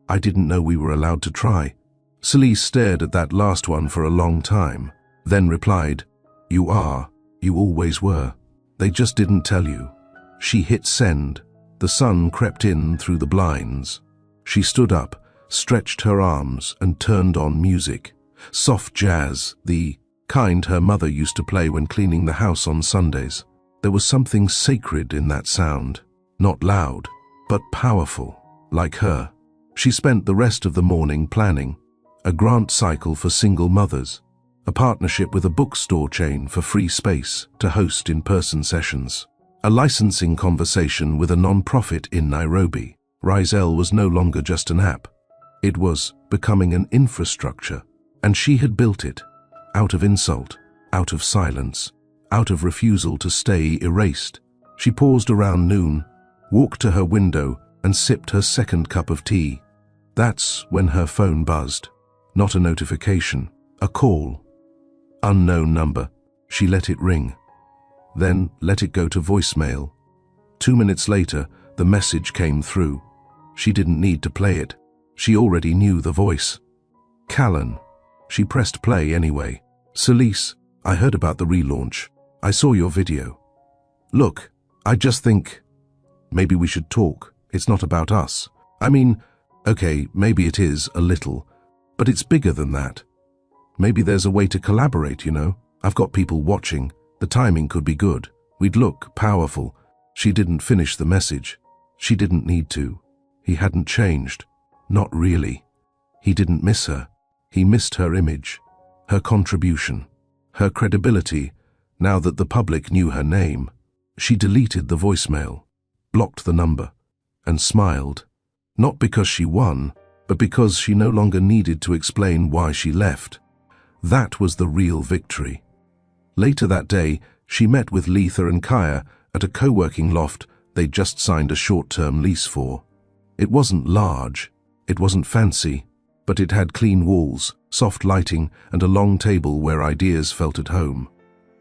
"I didn't know we were allowed to try." Celise stared at that last one for a long time, then replied, "You are. You always were. They just didn't tell you." She hit send. The sun crept in through the blinds. She stood up, stretched her arms, and turned on music. Soft jazz, the kind her mother used to play when cleaning the house on Sundays. There was something sacred in that sound. Not loud, but powerful, like her. She spent the rest of the morning planning. A grant cycle for single mothers. A partnership with a bookstore chain for free space to host in-person sessions. A licensing conversation with a non-profit in Nairobi. Rise-L was no longer just an app. It was becoming an infrastructure, and she had built it. Out of insult, out of silence, out of refusal to stay erased. She paused around noon, walked to her window, and sipped her second cup of tea. That's when her phone buzzed. Not a notification, a call. Unknown number. She let it ring, then let it go to voicemail. 2 minutes later, the message came through. She didn't need to play it. She already knew the voice. Callan. She pressed play anyway. "Celise, I heard about the relaunch. I saw your video. Look, I just think maybe we should talk. It's not about us. I mean, okay, maybe it is a little, but it's bigger than that. Maybe there's a way to collaborate, you know? I've got people watching. The timing could be good. We'd look powerful." She didn't finish the message. She didn't need to. He hadn't changed. Not really. He didn't miss her. He missed her image, her contribution, her credibility, now that the public knew her name. She deleted the voicemail, blocked the number, and smiled. Not because she won, but because she no longer needed to explain why she left. That was the real victory. Later that day, she met with Letha and Kaya at a co-working loft they'd just signed a short-term lease for. It wasn't large, it wasn't fancy, but it had clean walls, soft lighting, and a long table where ideas felt at home.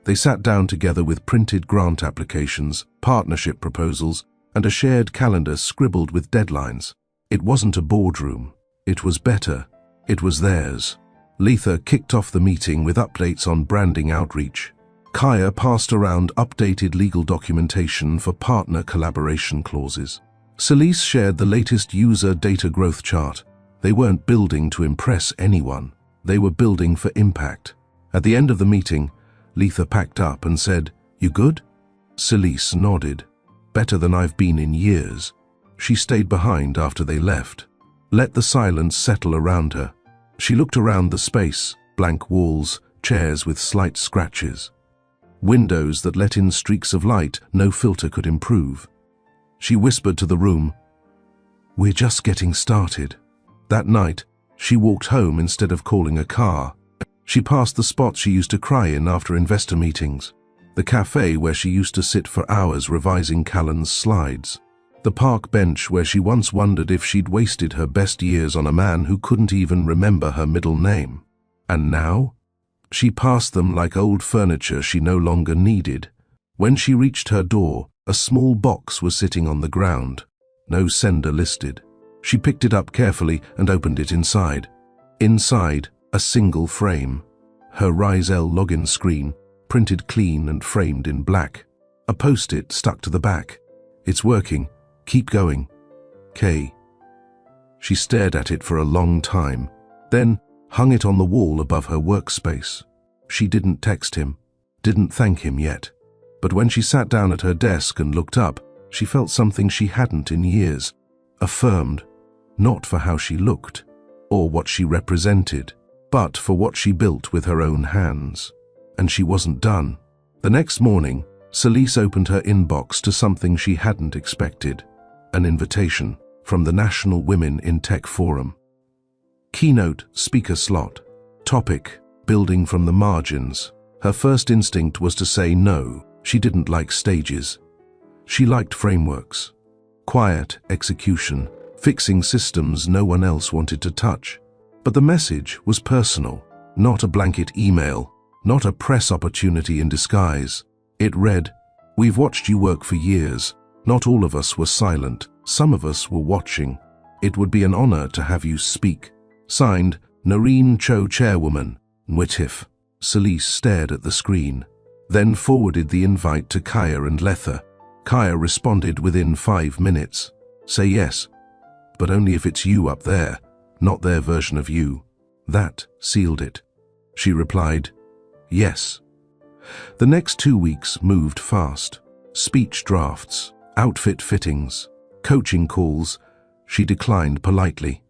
They sat down together with printed grant applications, partnership proposals, and a shared calendar scribbled with deadlines. It wasn't a boardroom. It was better. It was theirs. Letha kicked off the meeting with updates on branding outreach. Kaya passed around updated legal documentation for partner collaboration clauses. Celise shared the latest user data growth chart. They weren't building to impress anyone. They were building for impact. At the end of the meeting, Letha packed up and said, "You good?" Celise nodded. "Better than I've been in years." She stayed behind after they left. Let the silence settle around her. She looked around the space, blank walls, chairs with slight scratches. Windows that let in streaks of light no filter could improve. She whispered to the room, "We're just getting started." That night, she walked home instead of calling a car. She passed the spot she used to cry in after investor meetings, the cafe where she used to sit for hours revising Callan's slides, the park bench where she once wondered if she'd wasted her best years on a man who couldn't even remember her middle name. And now? She passed them like old furniture she no longer needed. When she reached her door, a small box was sitting on the ground, no sender listed. She picked it up carefully and opened it inside. Inside, a single frame. Her Rizel login screen, printed clean and framed in black. A post-it stuck to the back. "It's working. Keep going. K." She stared at it for a long time, then hung it on the wall above her workspace. She didn't text him, didn't thank him yet. But when she sat down at her desk and looked up, she felt something she hadn't in years. Affirmed, not for how she looked, or what she represented, but for what she built with her own hands. And she wasn't done. The next morning, Celise opened her inbox to something she hadn't expected. An invitation from the National Women in Tech Forum. Keynote speaker slot. Topic: building from the margins. Her first instinct was to say no. She didn't like stages. She liked frameworks. Quiet execution, fixing systems no one else wanted to touch. But the message was personal, not a blanket email, not a press opportunity in disguise. It read, "We've watched you work for years. Not all of us were silent. Some of us were watching. It would be an honor to have you speak. Signed, Noreen Cho, Chairwoman, Nwitif." Celise stared at the screen, then forwarded the invite to Kaya and Letha. Kaya responded within 5 minutes. "Say yes, but only if it's you up there, not their version of you." That sealed it. She replied, "Yes." The next 2 weeks moved fast. Speech drafts, outfit fittings, coaching calls. She declined politely.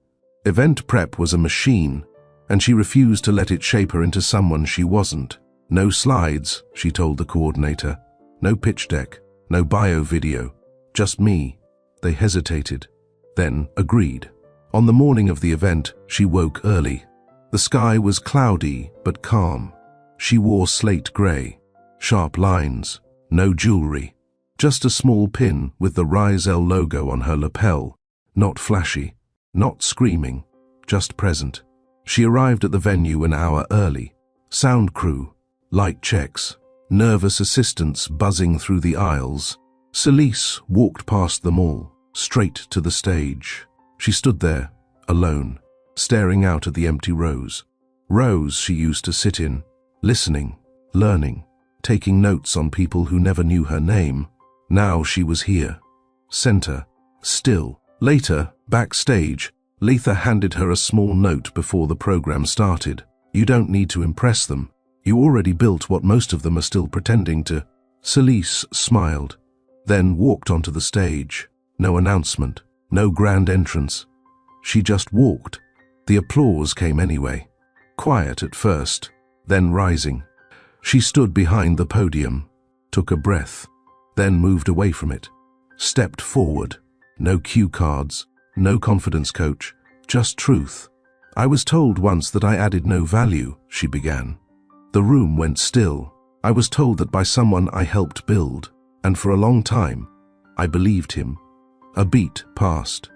Event prep was a machine, and she refused to let it shape her into someone she wasn't. "No slides," she told the coordinator. "No pitch deck, no bio video. Just me." They hesitated, then agreed. On the morning of the event, she woke early. The sky was cloudy but calm. She wore slate grey, sharp lines, no jewelry, just a small pin with the Rizel logo on her lapel. Not flashy, not screaming, just present. She arrived at the venue an hour early. Sound crew, light checks, nervous assistants buzzing through the aisles. Celise walked past them all, straight to the stage. She stood there, alone, staring out at the empty rows. Rows she used to sit in, listening, learning, taking notes on people who never knew her name. Now she was here, center, still. Later, backstage, Letha handed her a small note before the program started. "You don't need to impress them. You already built what most of them are still pretending to." Celise smiled, then walked onto the stage. No announcement, no grand entrance. She just walked. The applause came anyway. Quiet at first, then rising. She stood behind the podium, took a breath, then moved away from it, stepped forward. No cue cards, no confidence coach, just truth. "I was told once that I added no value," she began. The room went still. "I was told that by someone I helped build, and for a long time, I believed him." A beat passed.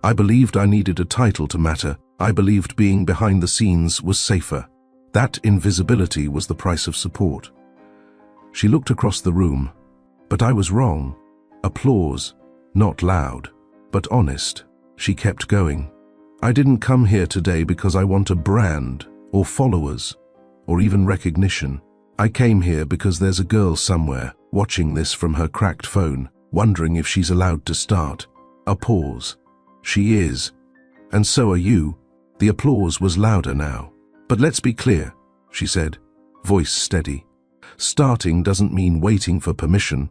"I believed I needed a title to matter. I believed being behind the scenes was safer. That invisibility was the price of support. She looked across the room, but I was wrong. Applause, not loud, but honest. She kept going. I didn't come here today because I want a brand, or followers, or even recognition. I came here because there's a girl somewhere, watching this from her cracked phone, wondering if she's allowed to start. A pause. She is. And so are you. The applause was louder now. But let's be clear, she said, voice steady. Starting doesn't mean waiting for permission.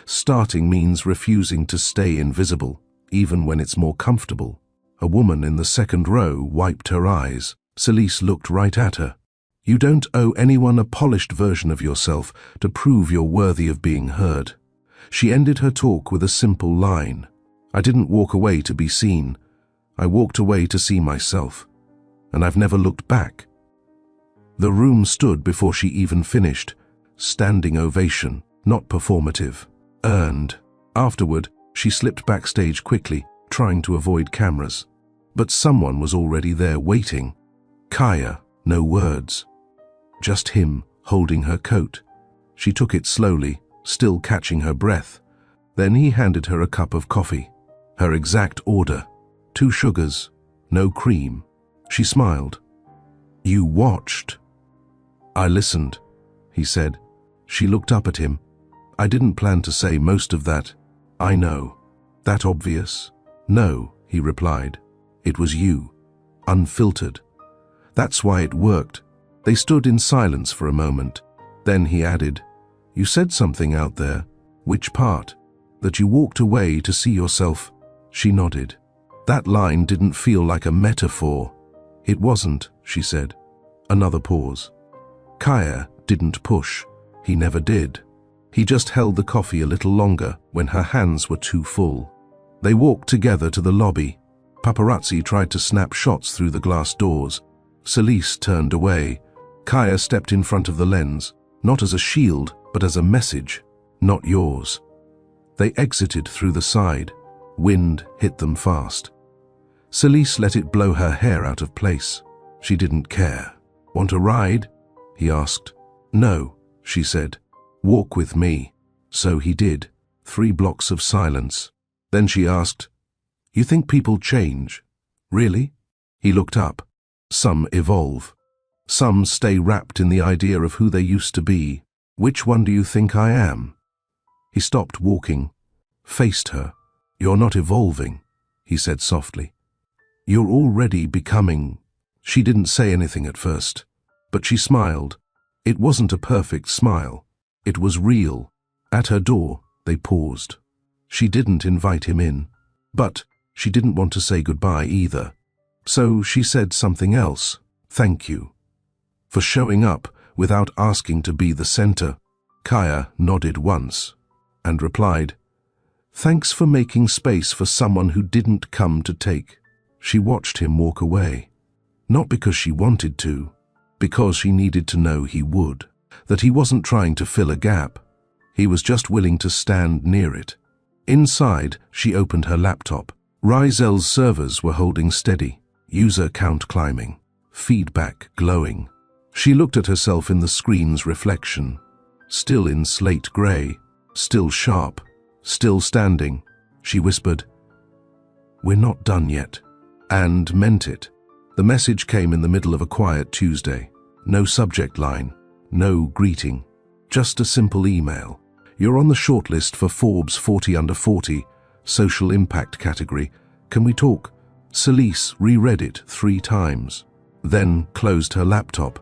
Starting means refusing to stay invisible, even when it's more comfortable. A woman in the second row wiped her eyes. Celise looked right at her. You don't owe anyone a polished version of yourself to prove you're worthy of being heard. She ended her talk with a simple line. I didn't walk away to be seen. I walked away to see myself. And I've never looked back. The room stood before she even finished. Standing ovation, not performative. Earned. Afterward, she slipped backstage quickly, trying to avoid cameras. But someone was already there waiting. Kaya, no words. Just him, holding her coat. She took it slowly, still catching her breath. Then he handed her a cup of coffee. Her exact order. 2 sugars, no cream. She smiled. You watched. I listened, he said. She looked up at him. I didn't plan to say most of that. I know. That obvious? No, he replied. It was you. Unfiltered. That's why it worked. They stood in silence for a moment. Then he added, You said something out there. Which part? That you walked away to see yourself. She nodded. That line didn't feel like a metaphor. It wasn't, she said. Another pause. Kaya didn't push. He never did. He just held the coffee a little longer when her hands were too full. They walked together to the lobby. Paparazzi tried to snap shots through the glass doors. Celise turned away. Kaya stepped in front of the lens, not as a shield, but as a message. Not yours. They exited through the side. Wind hit them fast. Celise let it blow her hair out of place. She didn't care. Want a ride? He asked. No, she said. Walk with me. So he did. 3 blocks of silence. Then she asked, You think people change? Really? He looked up. Some evolve. Some stay wrapped in the idea of who they used to be. Which one do you think I am? He stopped walking, faced her. You're not evolving, he said softly. You're already becoming. She didn't say anything at first, but she smiled. It wasn't a perfect smile. It was real. At her door, they paused. She didn't invite him in, but she didn't want to say goodbye either. So she said something else. Thank you. For showing up without asking to be the center. Kaya nodded once and replied, Thanks for making space for someone who didn't come to take. She watched him walk away. Not because she wanted to, because she needed to know he would. That he wasn't trying to fill a gap. He was just willing to stand near it. Inside, she opened her laptop. Rizel's servers were holding steady, user count climbing, feedback glowing. She looked at herself in the screen's reflection. Still in slate gray, still sharp, still standing. She whispered, We're not done yet. And meant it. The message came in the middle of a quiet Tuesday. No subject line, no greeting, just a simple email. You're on the shortlist for Forbes 40 Under 40, social impact category. Can we talk? Celise reread it 3 times, then closed her laptop.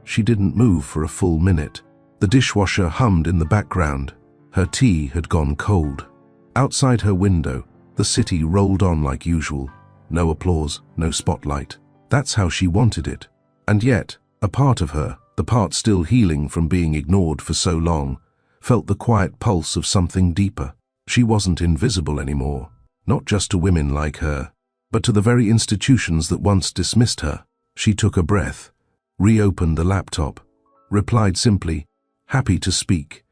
She didn't move for a full minute. The dishwasher hummed in the background. Her tea had gone cold. Outside her window, the city rolled on like usual. No applause, no spotlight. That's how she wanted it. And yet, a part of her, the part still healing from being ignored for so long, felt the quiet pulse of something deeper. She wasn't invisible anymore, not just to women like her, but to the very institutions that once dismissed her. She took a breath, reopened the laptop, replied simply, Happy to speak.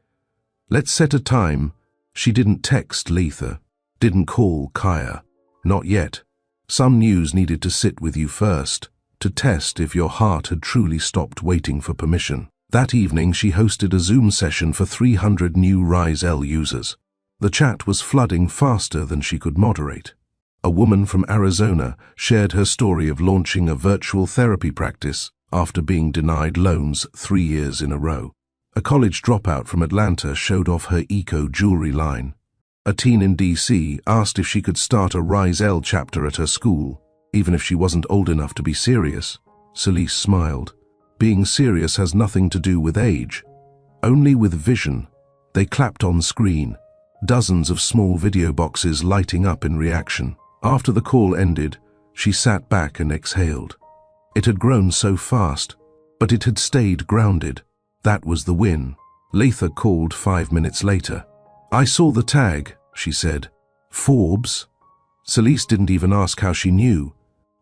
Let's set a time. She didn't text Letha, didn't call Kaya. Not yet. Some news needed to sit with you first, to test if your heart had truly stopped waiting for permission. That evening, she hosted a Zoom session for 300 new Rise-L users. The chat was flooding faster than she could moderate. A woman from Arizona shared her story of launching a virtual therapy practice after being denied loans 3 years in a row. A college dropout from Atlanta showed off her eco-jewelry line. A teen in DC asked if she could start a Rise-L chapter at her school, even if she wasn't old enough to be serious. Celise smiled. Being serious has nothing to do with age, only with vision. They clapped on screen, dozens of small video boxes lighting up in reaction. After the call ended, she sat back and exhaled. It had grown so fast, but it had stayed grounded. That was the win. Letha called 5 minutes later. "I saw the tag," she said. "Forbes?" Celise didn't even ask how she knew.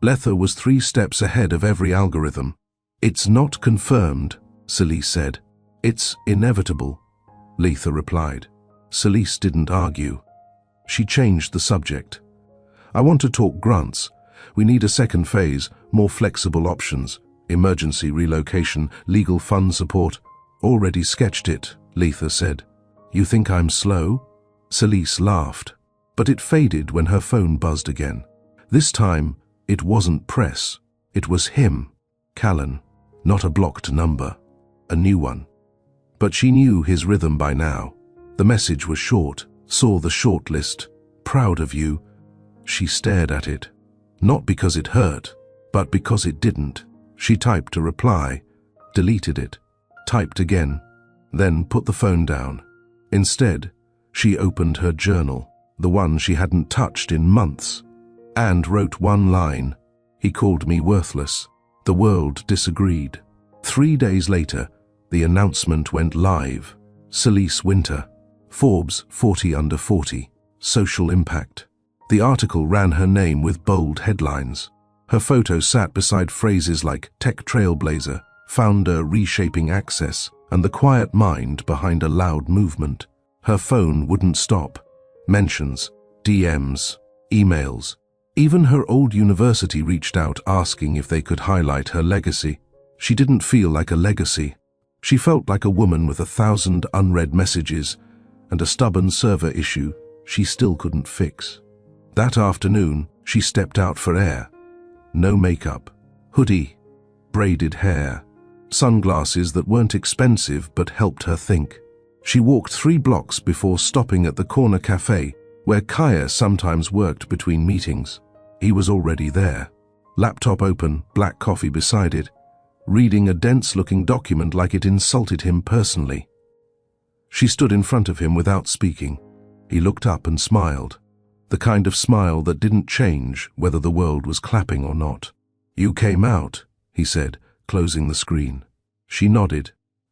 Letha was 3 steps ahead of every algorithm. "It's not confirmed," Celise said. "It's inevitable," Letha replied. Celise didn't argue. She changed the subject. "I want to talk grants. We need a second phase, more flexible options, emergency relocation, legal fund support." "Already sketched it," Letha said. "You think I'm slow?" Celise laughed, but it faded when her phone buzzed again. This time, it wasn't press. It was him, Callan. Not a blocked number, a new one. But she knew his rhythm by now. The message was short. "Saw the shortlist. Proud of you." She stared at it. Not because it hurt, but because it didn't. She typed a reply, deleted it, typed again, then put the phone down. Instead, she opened her journal, the one she hadn't touched in months, and wrote one line. "He called me worthless. The world disagreed." 3 days later, the announcement went live. Celise Winter, Forbes 40 under 40, social impact. The article ran her name with bold headlines. Her photo sat beside phrases like tech trailblazer, founder reshaping access, and the quiet mind behind a loud movement. Her phone wouldn't stop. Mentions, DMs, emails. Even her old university reached out asking if they could highlight her legacy. She didn't feel like a legacy. She felt like a woman with 1,000 unread messages and a stubborn server issue she still couldn't fix. That afternoon, she stepped out for air. No makeup, hoodie, braided hair, sunglasses that weren't expensive but helped her think. She walked 3 blocks before stopping at the corner cafe where Kaya sometimes worked between meetings. He was already there, laptop open, black coffee beside it, reading a dense-looking document like it insulted him personally. She stood in front of him without speaking. He looked up and smiled, the kind of smile that didn't change whether the world was clapping or not. "You came out," he said, closing the screen. She nodded.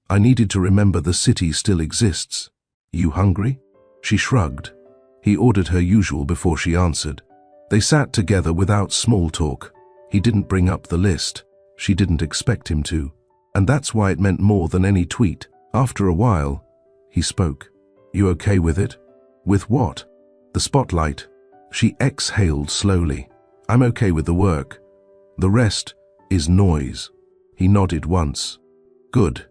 "I needed to remember the city still exists." "You hungry?" She shrugged. He ordered her usual before she answered. They sat together without small talk. He didn't bring up the list. She didn't expect him to. And that's why it meant more than any tweet. After a while, he spoke. "You okay with it?" "With what?" "The spotlight." She exhaled slowly. "I'm okay with the work. The rest is noise." He nodded once. "Good.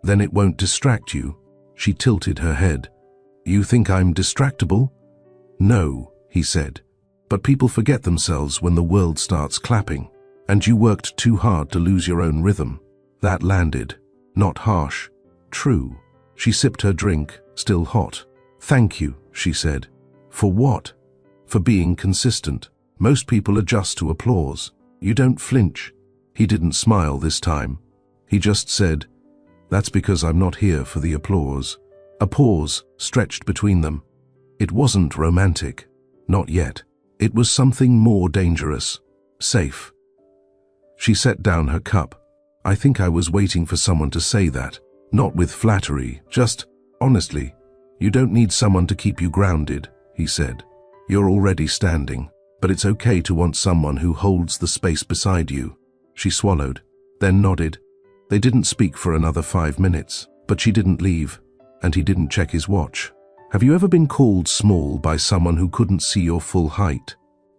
Then it won't distract you." She tilted her head. "You think I'm distractible?" "No," he said. "But people forget themselves when the world starts clapping. And you worked too hard to lose your own rhythm." That landed. Not harsh. True. She sipped her drink, still hot. "Thank you," she said. "For what?" "For being consistent. Most people adjust to applause. You don't flinch." He didn't smile this time. He just said, "That's because I'm not here for the applause." A pause stretched between them. It wasn't romantic. Not yet. It was something more dangerous. Safe. She set down her cup. "I think I was waiting for someone to say that. Not with flattery, just honestly. You don't need someone to keep you grounded," he said. "You're already standing, but it's okay to want someone who holds the space beside you." She swallowed, then nodded. They didn't speak for another 5 minutes, but she didn't leave, and he didn't check his watch. "Have you ever been called small by someone who couldn't see your full height?"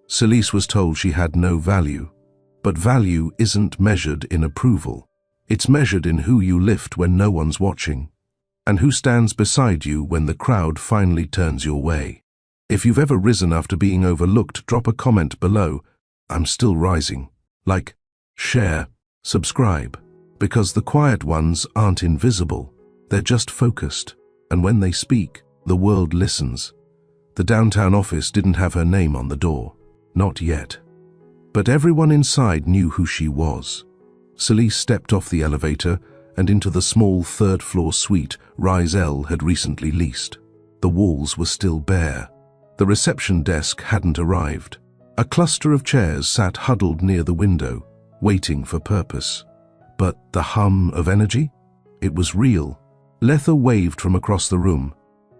Celise was told she had no value. But value isn't measured in approval. It's measured in who you lift when no one's watching, and who stands beside you when the crowd finally turns your way. If you've ever risen after being overlooked, drop a comment below. I'm still rising. Like, share, subscribe. Because the quiet ones aren't invisible. They're just focused. And when they speak, the world listens. The downtown office didn't have her name on the door. Not yet. But everyone inside knew who she was. Celise stepped off the elevator and into the small third-floor suite Rizel had recently leased. The walls were still bare. The reception desk hadn't arrived. A cluster of chairs sat huddled near the window, waiting for purpose. But the hum of energy? It was real. Letha waved from across the room.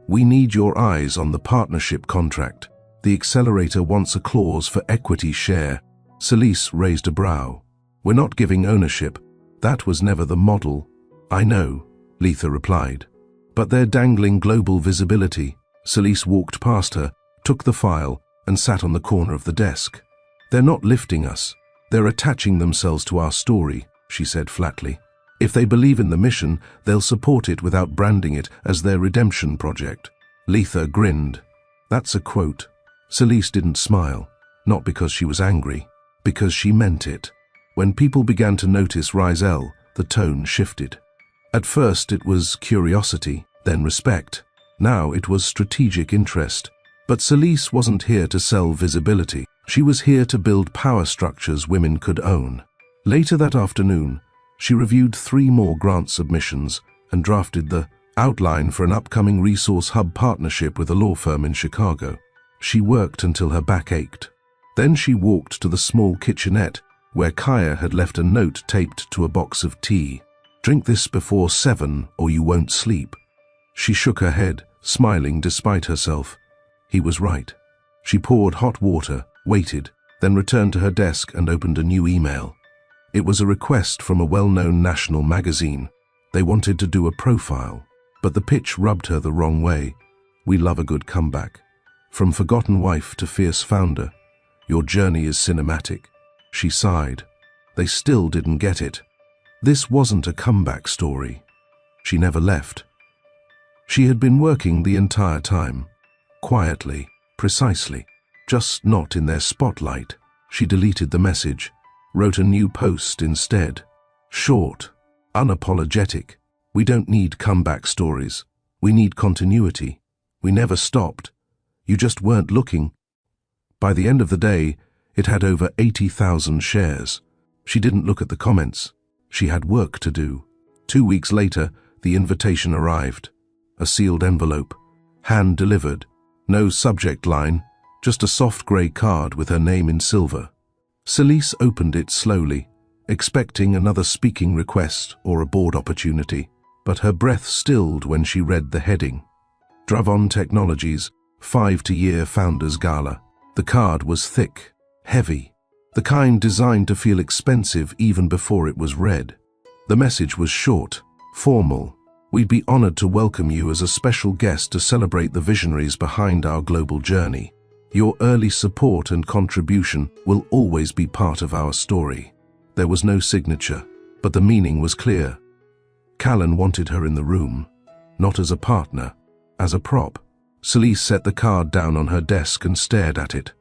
We need your eyes on the partnership contract. The accelerator wants a clause for equity share. Celise raised a brow. We're not giving ownership. That was never the model. I know, Letha replied. But they're dangling global visibility. Celise walked past her, took the file, and sat on the corner of the desk. They're not lifting us. They're attaching themselves to our story, she said flatly. If they believe in the mission, they'll support it without branding it as their redemption project. Letha grinned. That's a quote. Celise didn't smile, not because she was angry, because she meant it. When people began to notice Rizel, the tone shifted. At first it was curiosity, then respect. Now it was strategic interest. But Celise wasn't here to sell visibility. She was here to build power structures women could own. Later that afternoon, she reviewed 3 more grant submissions and drafted the outline for an upcoming resource hub partnership with a law firm in Chicago. She worked until her back ached. Then she walked to the small kitchenette where Kaya had left a note taped to a box of tea. Drink this before 7 or you won't sleep. She shook her head, smiling despite herself. He was right. She poured hot water, waited, then returned to her desk and opened a new email. It was a request from a well-known national magazine. They wanted to do a profile, but the pitch rubbed her the wrong way. We love a good comeback. From forgotten wife to fierce founder, your journey is cinematic. She sighed. They still didn't get it. This wasn't a comeback story. She never left. She had been working the entire time. Quietly, precisely, just not in their spotlight. She deleted the message, wrote a new post instead. Short, unapologetic. We don't need comeback stories. We need continuity. We never stopped. You just weren't looking. By the end of the day, it had over 80,000 shares. She didn't look at the comments. She had work to do. 2 weeks later, the invitation arrived. A sealed envelope, hand-delivered. No subject line, just a soft grey card with her name in silver. Celise opened it slowly, expecting another speaking request or a board opportunity, but her breath stilled when she read the heading. Dravon Technologies, 5-year Founders Gala. The card was thick, heavy, the kind designed to feel expensive even before it was read. The message was short, formal. We'd be honored to welcome you as a special guest to celebrate the visionaries behind our global journey. Your early support and contribution will always be part of our story. There was no signature, but the meaning was clear. Callan wanted her in the room, not as a partner, as a prop. Celise set the card down on her desk and stared at it.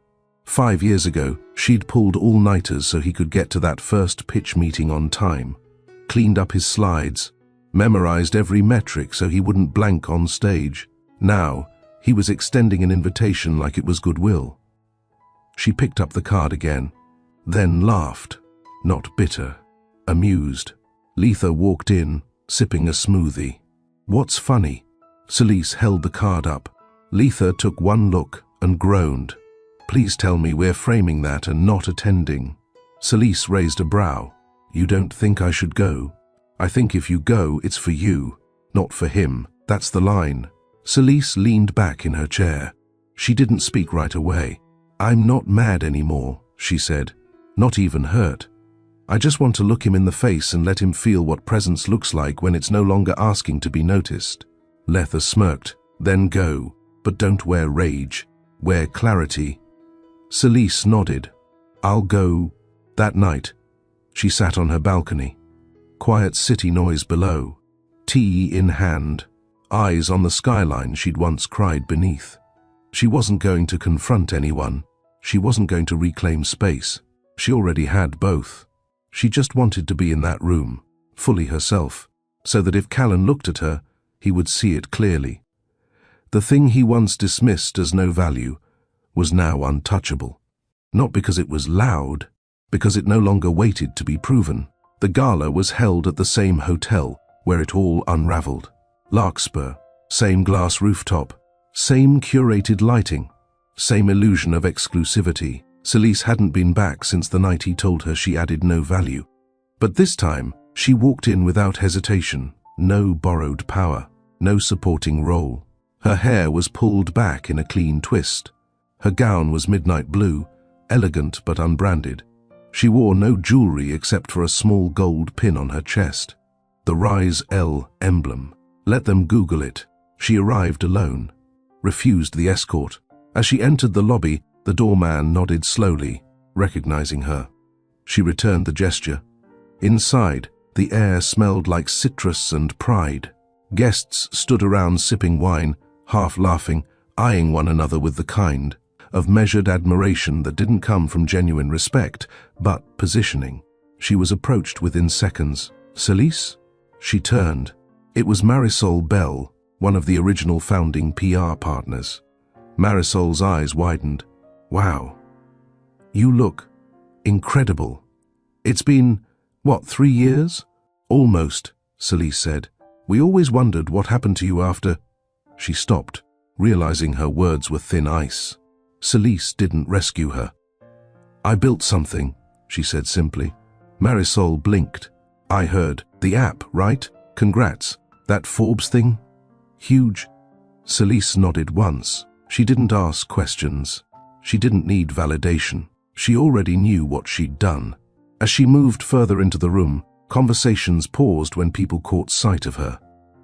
5 years ago, she'd pulled all-nighters so he could get to that first pitch meeting on time, cleaned up his slides, memorized every metric so he wouldn't blank on stage. Now, he was extending an invitation like it was goodwill. She picked up the card again, then laughed, not bitter, amused. Letha walked in, sipping a smoothie. What's funny? Celise held the card up. Letha took one look and groaned. Please tell me we're framing that and not attending. Celise raised a brow. You don't think I should go? I think if you go, it's for you, not for him. That's the line. Celise leaned back in her chair. She didn't speak right away. I'm not mad anymore, she said. Not even hurt. I just want to look him in the face and let him feel what presence looks like when it's no longer asking to be noticed. Letha smirked. Then go, but don't wear rage. Wear clarity. Celise nodded. I'll go. That night, she sat on her balcony. Quiet city noise below, tea in hand, eyes on the skyline she'd once cried beneath. She wasn't going to confront anyone. She wasn't going to reclaim space. She already had both. She just wanted to be in that room, fully herself, so that if Callan looked at her, he would see it clearly. The thing he once dismissed as no value was now untouchable. Not because it was loud, because it no longer waited to be proven. The gala was held at the same hotel where it all unraveled. Larkspur, same glass rooftop, same curated lighting, same illusion of exclusivity. Celise hadn't been back since the night he told her she added no value. But this time, she walked in without hesitation, no borrowed power, no supporting role. Her hair was pulled back in a clean twist. Her gown was midnight blue, elegant but unbranded. She wore no jewelry except for a small gold pin on her chest. The Rise L emblem. Let them Google it. She arrived alone, refused the escort. As she entered the lobby, the doorman nodded slowly, recognizing her. She returned the gesture. Inside, the air smelled like citrus and pride. Guests stood around sipping wine, half laughing, eyeing one another with the kind of measured admiration that didn't come from genuine respect, but positioning. She was approached within seconds. Celise? She turned. It was Marisol Bell, one of the original founding PR partners. Marisol's eyes widened. Wow. You look incredible. It's been, what, 3 years? Almost, Celise said. We always wondered what happened to you after. She stopped, realizing her words were thin ice. Celise didn't rescue her. I built something, she said simply. Marisol blinked. I heard. The app, right? Congrats. That Forbes thing? Huge. Celise nodded once. She didn't ask questions. She didn't need validation. She already knew what she'd done. As she moved further into the room, conversations paused when people caught sight of her.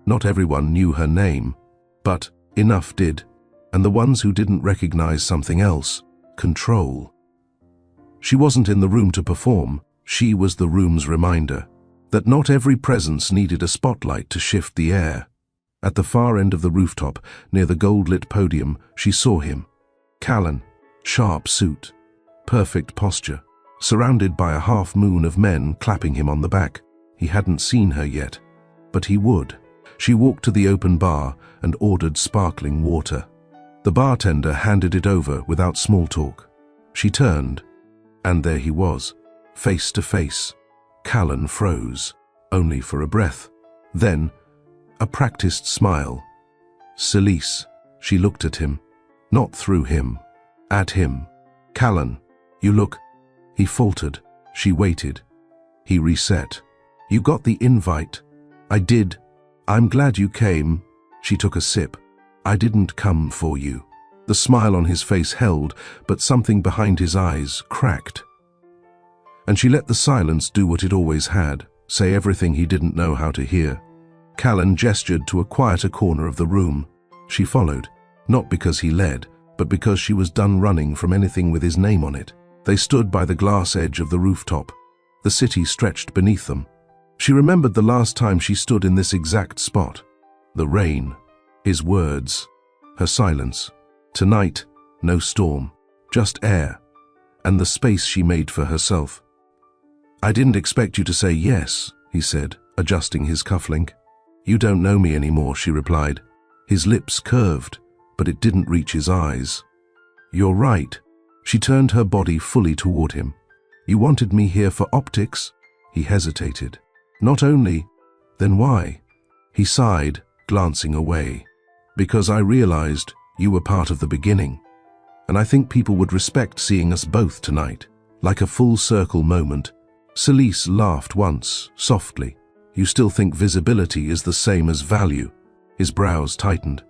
Not everyone knew her name, but enough did. And the ones who didn't recognize something else, control. She wasn't in the room to perform. She was the room's reminder that not every presence needed a spotlight to shift the air. At the far end of the rooftop, near the gold-lit podium, she saw him. Callan, sharp suit, perfect posture, surrounded by a half-moon of men clapping him on the back. He hadn't seen her yet, but he would. She walked to the open bar and ordered sparkling water. The bartender handed it over without small talk. She turned, and there he was, face to face. Callan froze, only for a breath. Then, a practiced smile. Celise, she looked at him, not through him, at him. Callan, you look. He faltered. She waited. He reset. You got the invite. I did. I'm glad you came. She took a sip. I didn't come for you. The smile on his face held, but something behind his eyes cracked. And she let the silence do what it always had, say everything he didn't know how to hear. Callan gestured to a quieter corner of the room. She followed, not because he led, but because she was done running from anything with his name on it. They stood by the glass edge of the rooftop. The city stretched beneath them. She remembered the last time she stood in this exact spot. The rain, his words, her silence. Tonight, no storm, just air, and the space she made for herself. I didn't expect you to say yes, he said, adjusting his cufflink. You don't know me anymore, she replied. His lips curved, but it didn't reach his eyes. You're right. She turned her body fully toward him. You wanted me here for optics? He hesitated. Not only, then why? He sighed, glancing away. Because I realized you were part of the beginning. And I think people would respect seeing us both tonight, like a full circle moment. Celise laughed once, softly. You still think visibility is the same as value? His brows tightened.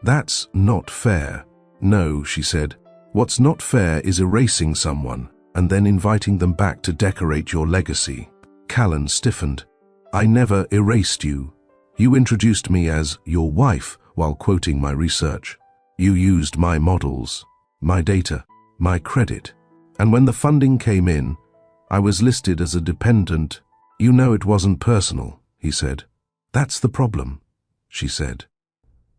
That's not fair. No, she said. What's not fair is erasing someone and then inviting them back to decorate your legacy. Callan stiffened. I never erased you. You introduced me as your wife while quoting my research. You used my models, my data. My credit. And when the funding came in, I was listed as a dependent. You know it wasn't personal, he said. That's the problem, she said.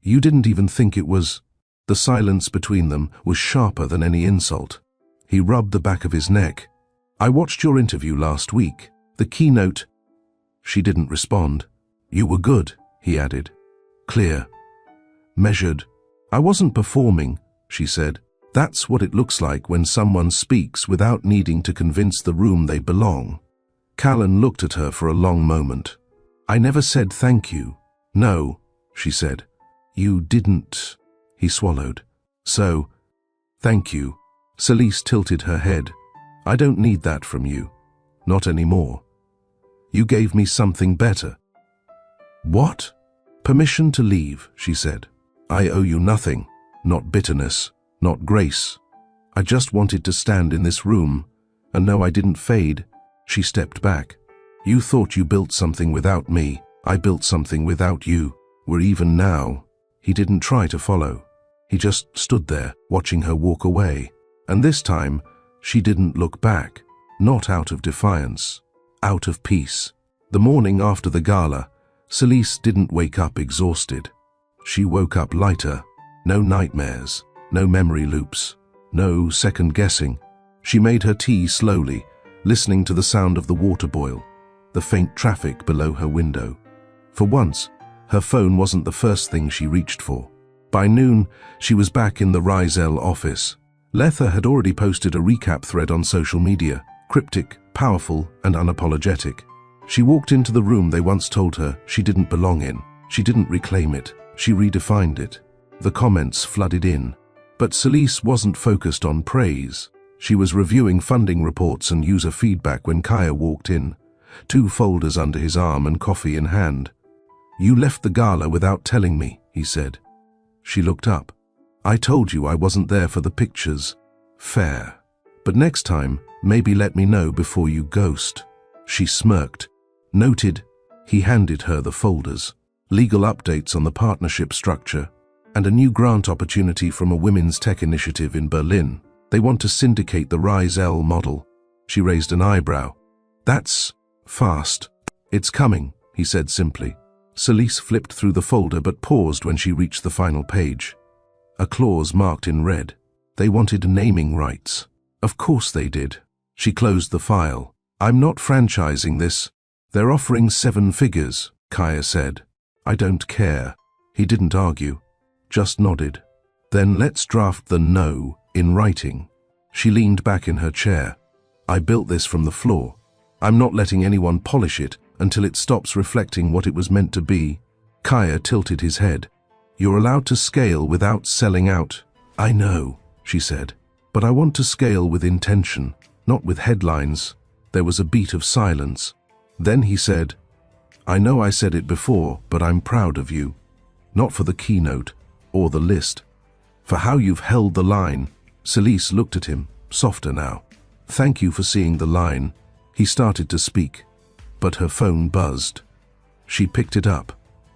You didn't even think it was. The silence between them was sharper than any insult. He rubbed the back of his neck. I watched your interview last week. The keynote. She didn't respond. You were good, he added. Clear. Measured. I wasn't performing, she said. That's what it looks like when someone speaks without needing to convince the room they belong. Callan looked at her for a long moment. I never said thank you. No, she said. You didn't. He swallowed. So, thank you. Celise tilted her head. I don't need that from you. Not anymore. You gave me something better. What? Permission to leave, she said. I owe you nothing. Not bitterness. Not grace. I just wanted to stand in this room and know I didn't fade. She stepped back. You thought you built something without me. I built something without you. We're even now. He didn't try to follow. He just stood there, watching her walk away. And this time, she didn't look back. Not out of defiance. Out of peace. The morning after the gala, Celise didn't wake up exhausted. She woke up lighter. No nightmares. No memory loops. No second guessing. She made her tea slowly, listening to the sound of the water boil, the faint traffic below her window. For once, her phone wasn't the first thing she reached for. By noon, she was back in the Rizal office. Letha had already posted a recap thread on social media, cryptic, powerful, and unapologetic. She walked into the room they once told her she didn't belong in. She didn't reclaim it. She redefined it. The comments flooded in. But Celise wasn't focused on praise. She was reviewing funding reports and user feedback when Kaya walked in, 2 folders under his arm and coffee in hand. You left the gala without telling me, he said. She looked up. I told you I wasn't there for the pictures. Fair. But next time, maybe let me know before you ghost. She smirked. Noted. He handed her the folders. Legal updates on the partnership structure, and a new grant opportunity from a women's tech initiative in Berlin. They want to syndicate the Rizal model. She raised an eyebrow. That's fast. It's coming, he said simply. Celise flipped through the folder but paused when she reached the final page. A clause marked in red. They wanted naming rights. Of course they did. She closed the file. I'm not franchising this. They're offering 7 figures, Kaya said. I don't care. He didn't argue. Just nodded. Then let's draft the no in writing. She leaned back in her chair. I built this from the floor. I'm not letting anyone polish it until it stops reflecting what it was meant to be. Kaya tilted his head. You're allowed to scale without selling out. I know, she said, but I want to scale with intention, not with headlines. There was a beat of silence. Then he said, I know I said it before, but I'm proud of you. Not for the keynote or the list. For how you've held the line. Celise looked at him, softer now. Thank you for seeing the line. He started to speak, but her phone buzzed. She picked it up.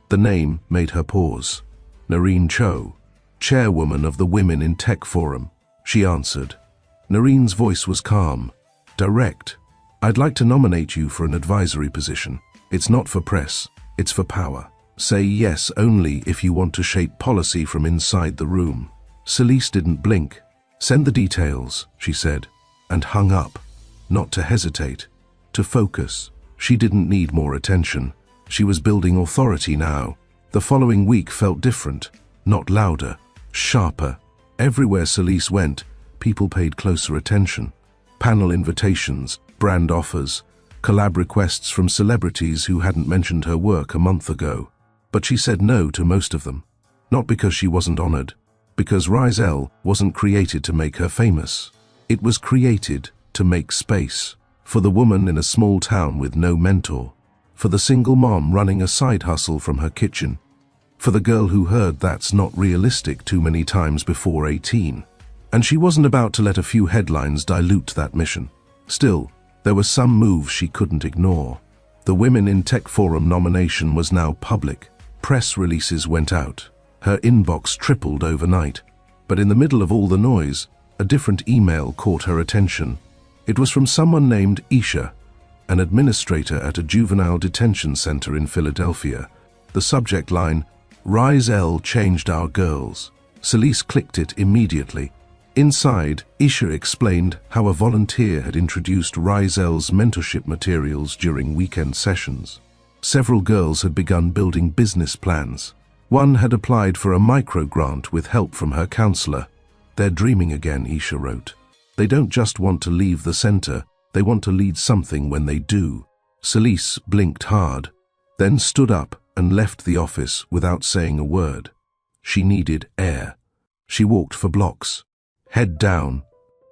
The name made her pause. Noreen Cho, chairwoman of the Women in Tech Forum. She answered. Noreen's voice was calm, direct. I'd like to nominate you for an advisory position. It's not for press, it's for power. Say yes only if you want to shape policy from inside the room. Celise didn't blink. Send the details, she said, and hung up. Not to hesitate, to focus. She didn't need more attention. She was building authority now. The following week felt different, not louder, sharper. Everywhere Celise went, people paid closer attention. Panel invitations, brand offers, collab requests from celebrities who hadn't mentioned her work a month ago. But she said no to most of them. Not because she wasn't honored, because Rizal wasn't created to make her famous. It was created to make space. For the woman in a small town with no mentor. For the single mom running a side hustle from her kitchen. For the girl who heard that's not realistic too many times before 18. And she wasn't about to let a few headlines dilute that mission. Still, there were some moves she couldn't ignore. The Women in Tech Forum nomination was now public. Press releases went out. Her inbox tripled overnight. But in the middle of all the noise, A different email caught her attention. It was from someone named Isha, an administrator at a juvenile detention center in Philadelphia. The subject line, "Rise L changed our girls." Celise clicked it immediately. Inside, Isha explained how a volunteer had introduced Rise L's mentorship materials during weekend sessions. Several girls had begun building business plans. One had applied for a micro-grant with help from her counselor. "They're dreaming again," Isha wrote. "They don't just want to leave the center, they want to lead something when they do." Celise blinked hard, then stood up and left the office without saying a word. She needed air. She walked for blocks, head down,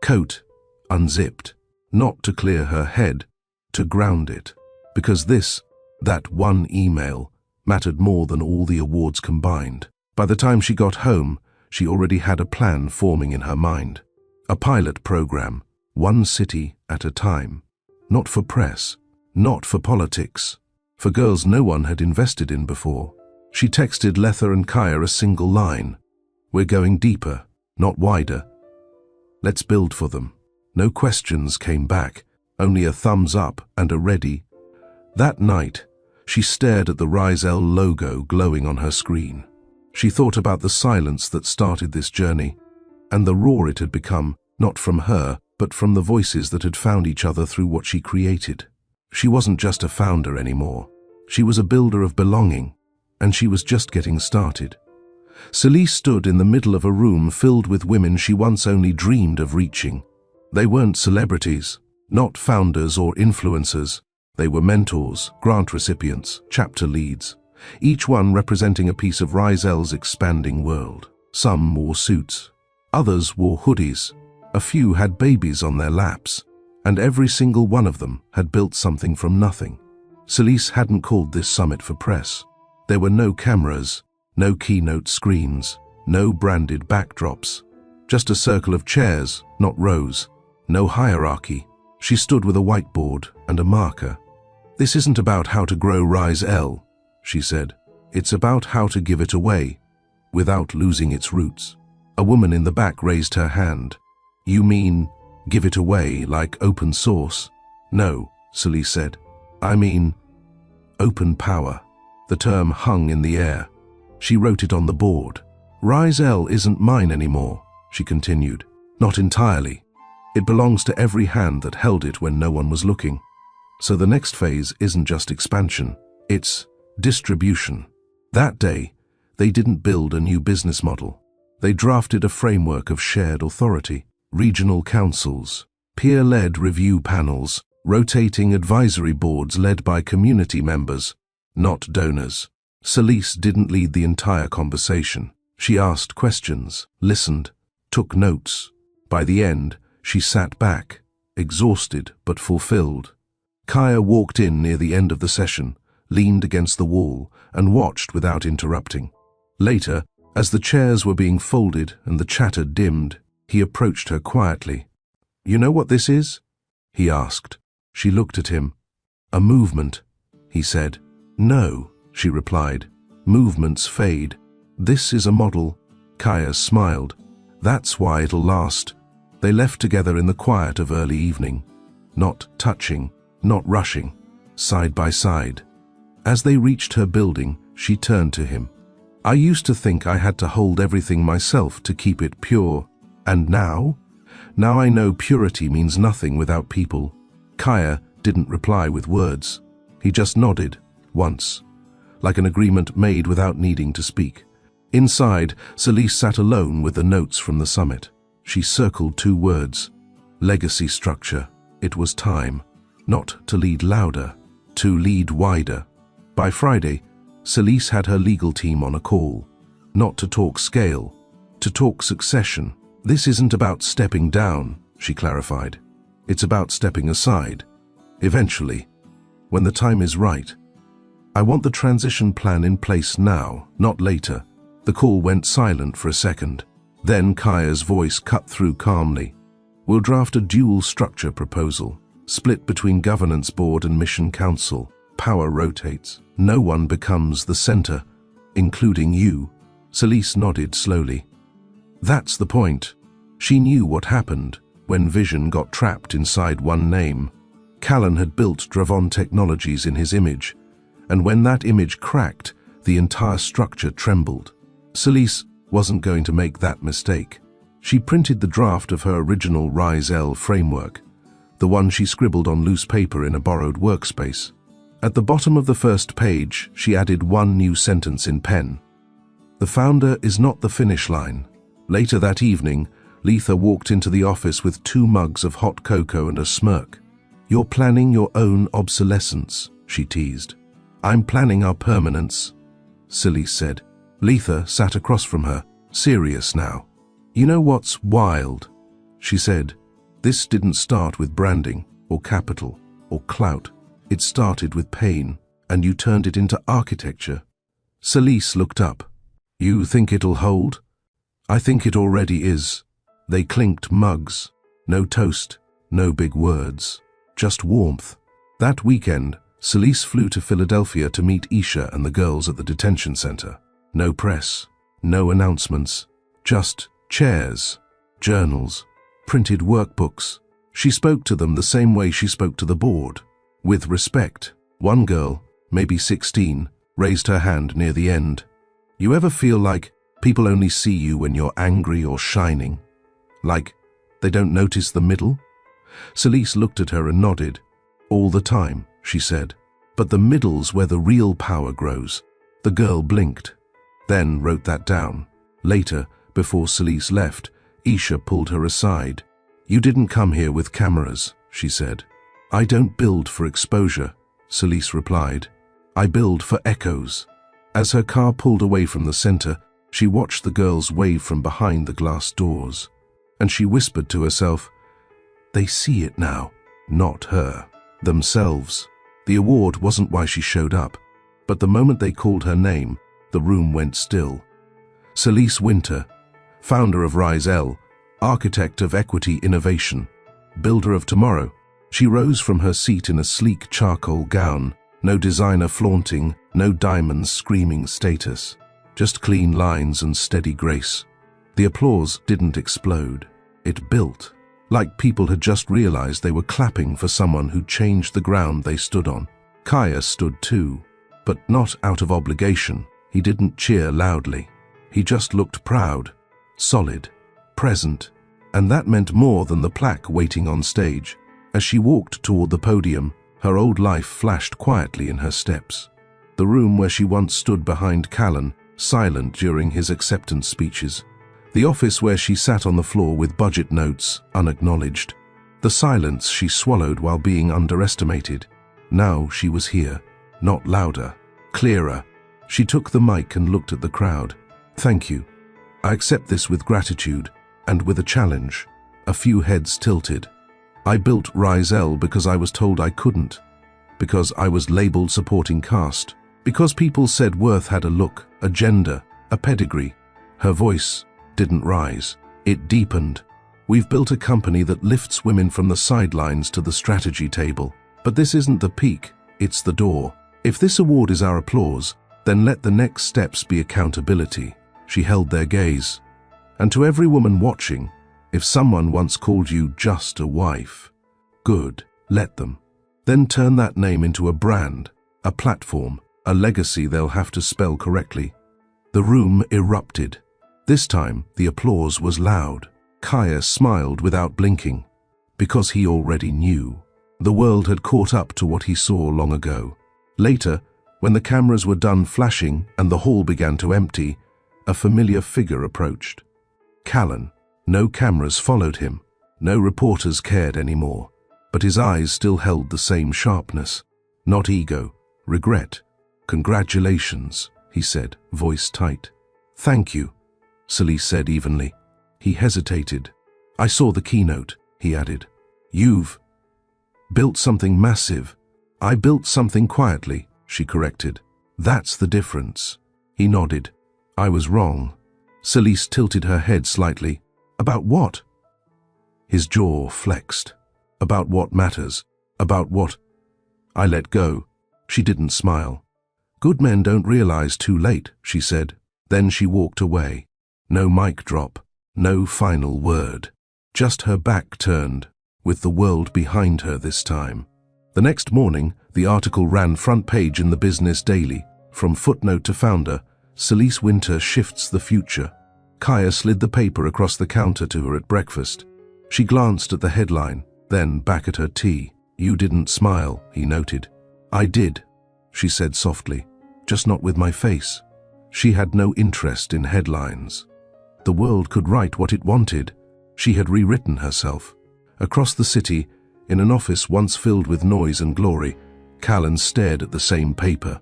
coat unzipped, not to clear her head, to ground it. Because that one email, mattered more than all the awards combined. By the time she got home, she already had a plan forming in her mind. A pilot program, one city at a time. Not for press, not for politics, for girls no one had invested in before. She texted Letha and Kaya a single line. "We're going deeper, not wider. Let's build for them." No questions came back, only a thumbs up and a ready. That night, she stared at the Rise L logo glowing on her screen. She thought about the silence that started this journey, and the roar it had become, not from her, but from the voices that had found each other through what she created. She wasn't just a founder anymore. She was a builder of belonging, and she was just getting started. Celise stood in the middle of a room filled with women she once only dreamed of reaching. They weren't celebrities, not founders or influencers. They were mentors, grant recipients, chapter leads, each one representing a piece of Rise L's expanding world. Some wore suits, others wore hoodies, a few had babies on their laps, and every single one of them had built something from nothing. Celise hadn't called this summit for press. There were no cameras, no keynote screens, no branded backdrops, just a circle of chairs, not rows, no hierarchy. She stood with a whiteboard and a marker. "This isn't about how to grow Rise L," she said. "It's about how to give it away, without losing its roots." A woman in the back raised her hand. "You mean, give it away like open source?" "No," Celise said. "I mean, open power." The term hung in the air. She wrote it on the board. "Rise L isn't mine anymore," she continued. "Not entirely. It belongs to every hand that held it when no one was looking. So the next phase isn't just expansion, it's distribution." That day, they didn't build a new business model. They drafted a framework of shared authority, regional councils, peer-led review panels, rotating advisory boards led by community members, not donors. Celise didn't lead the entire conversation. She asked questions, listened, took notes. By the end, she sat back, exhausted but fulfilled. Kaya walked in near the end of the session, leaned against the wall, and watched without interrupting. Later, as the chairs were being folded and the chatter dimmed, he approached her quietly. "You know what this is?" he asked. She looked at him. "A movement," he said. "No," she replied. "Movements fade. This is a model." Kaya smiled. "That's why it'll last." They left together in the quiet of early evening, not touching, not rushing, side by side. As they reached her building, she turned to him. "I used to think I had to hold everything myself to keep it pure. And now? Now I know purity means nothing without people." Kaya didn't reply with words. He just nodded, once, like an agreement made without needing to speak. Inside, Celise sat alone with the notes from the summit. She circled 2 words. Legacy structure. It was time. Not to lead louder, to lead wider. By Friday, Celise had her legal team on a call. Not to talk scale, to talk succession. "This isn't about stepping down," she clarified. "It's about stepping aside. Eventually, when the time is right. I want the transition plan in place now, not later." The call went silent for a second. Then Kaya's voice cut through calmly. "We'll draft a dual structure proposal, split between governance board and mission council. Power rotates. No one becomes the center, including you." Celise nodded slowly. "That's the point. She knew what happened when vision got trapped inside one name. Callan had built Dravon Technologies in his image, and when that image cracked, the entire structure trembled. Celise wasn't going to make that mistake. She printed the draft of her original Rise-L framework, the one she scribbled on loose paper in a borrowed workspace. At the bottom of the first page, she added one new sentence in pen. "The founder is not the finish line." Later that evening, Letha walked into the office with 2 mugs of hot cocoa and a smirk. "You're planning your own obsolescence," she teased. "I'm planning our permanence," Celise said. Letha sat across from her, serious now. "You know what's wild?" she said. "This didn't start with branding, or capital, or clout. It started with pain, and you turned it into architecture." Celise looked up. "You think it'll hold?" "I think it already is." They clinked mugs. No toast, no big words, just warmth. That weekend, Celise flew to Philadelphia to meet Isha and the girls at the detention center. No press, no announcements, just chairs, journals, printed workbooks. She spoke to them the same way she spoke to the board, with respect. One girl, maybe 16, raised her hand near the end. "You ever feel like people only see you when you're angry or shining? Like they don't notice the middle?" Celise looked at her and nodded. "All the time," she said. "But the middle's where the real power grows." The girl blinked, then wrote that down. Later, before Celise left, Isha pulled her aside. "You didn't come here with cameras," she said. "I don't build for exposure," Celise replied. "I build for echoes." As her car pulled away from the center, she watched the girls wave from behind the glass doors. And she whispered to herself, "They see it now, not her, themselves." The award wasn't why she showed up, but the moment they called her name, the room went still. Celise Winter, founder of Rise-L, architect of equity innovation, builder of tomorrow. She rose from her seat in a sleek charcoal gown, no designer flaunting, no diamonds screaming status, just clean lines and steady grace. The applause didn't explode. It built, like people had just realized they were clapping for someone who changed the ground they stood on. Kaya stood too, but not out of obligation. He didn't cheer loudly. He just looked proud, solid, present, and that meant more than the plaque waiting on stage. As she walked toward the podium, her old life flashed quietly in her steps. The room where she once stood behind Callan, silent during his acceptance speeches. The office where she sat on the floor with budget notes, unacknowledged. The silence she swallowed while being underestimated. Now she was here, not louder, clearer. She took the mic and looked at the crowd. "Thank you. I accept this with gratitude and with a challenge." A few heads tilted. "I built Rise-L because I was told I couldn't, because I was labeled supporting caste, because people said worth had a look, a gender, a pedigree." Her voice didn't rise. It deepened. "We've built a company that lifts women from the sidelines to the strategy table. But this isn't the peak, it's the door. If this award is our applause, then let the next steps be accountability." She held their gaze. "And to every woman watching, if someone once called you just a wife, good, let them. Then turn that name into a brand, a platform, a legacy they'll have to spell correctly." The room erupted. This time, the applause was loud. Kaya smiled without blinking, because he already knew. The world had caught up to what he saw long ago. Later, when the cameras were done flashing and the hall began to empty, a familiar figure approached. Callan. No cameras followed him. No reporters cared anymore. But his eyes still held the same sharpness. Not ego, regret. "Congratulations," he said, voice tight. "Thank you," Celise said evenly. He hesitated. "I saw the keynote," he added. "You've built something massive." "I built something quietly," she corrected. "That's the difference." He nodded. "I was wrong." Celise tilted her head slightly. "About what?" His jaw flexed. "About what matters. About what—" "I let go." She didn't smile. "Good men don't realize too late," she said. Then she walked away. No mic drop, No final word. Just her back turned, with the world behind her this time. The next morning, the article ran front page in the Business Daily. From footnote to founder, Celise Winter shifts the future. Kaya slid the paper across the counter to her at breakfast. She glanced at the headline, then back at her tea. "You didn't smile," he noted. "I did," she said softly, "just not with my face." She had no interest in headlines. The world could write what it wanted. She had rewritten herself. Across the city, in an office once filled with noise and glory, Callan stared at the same paper.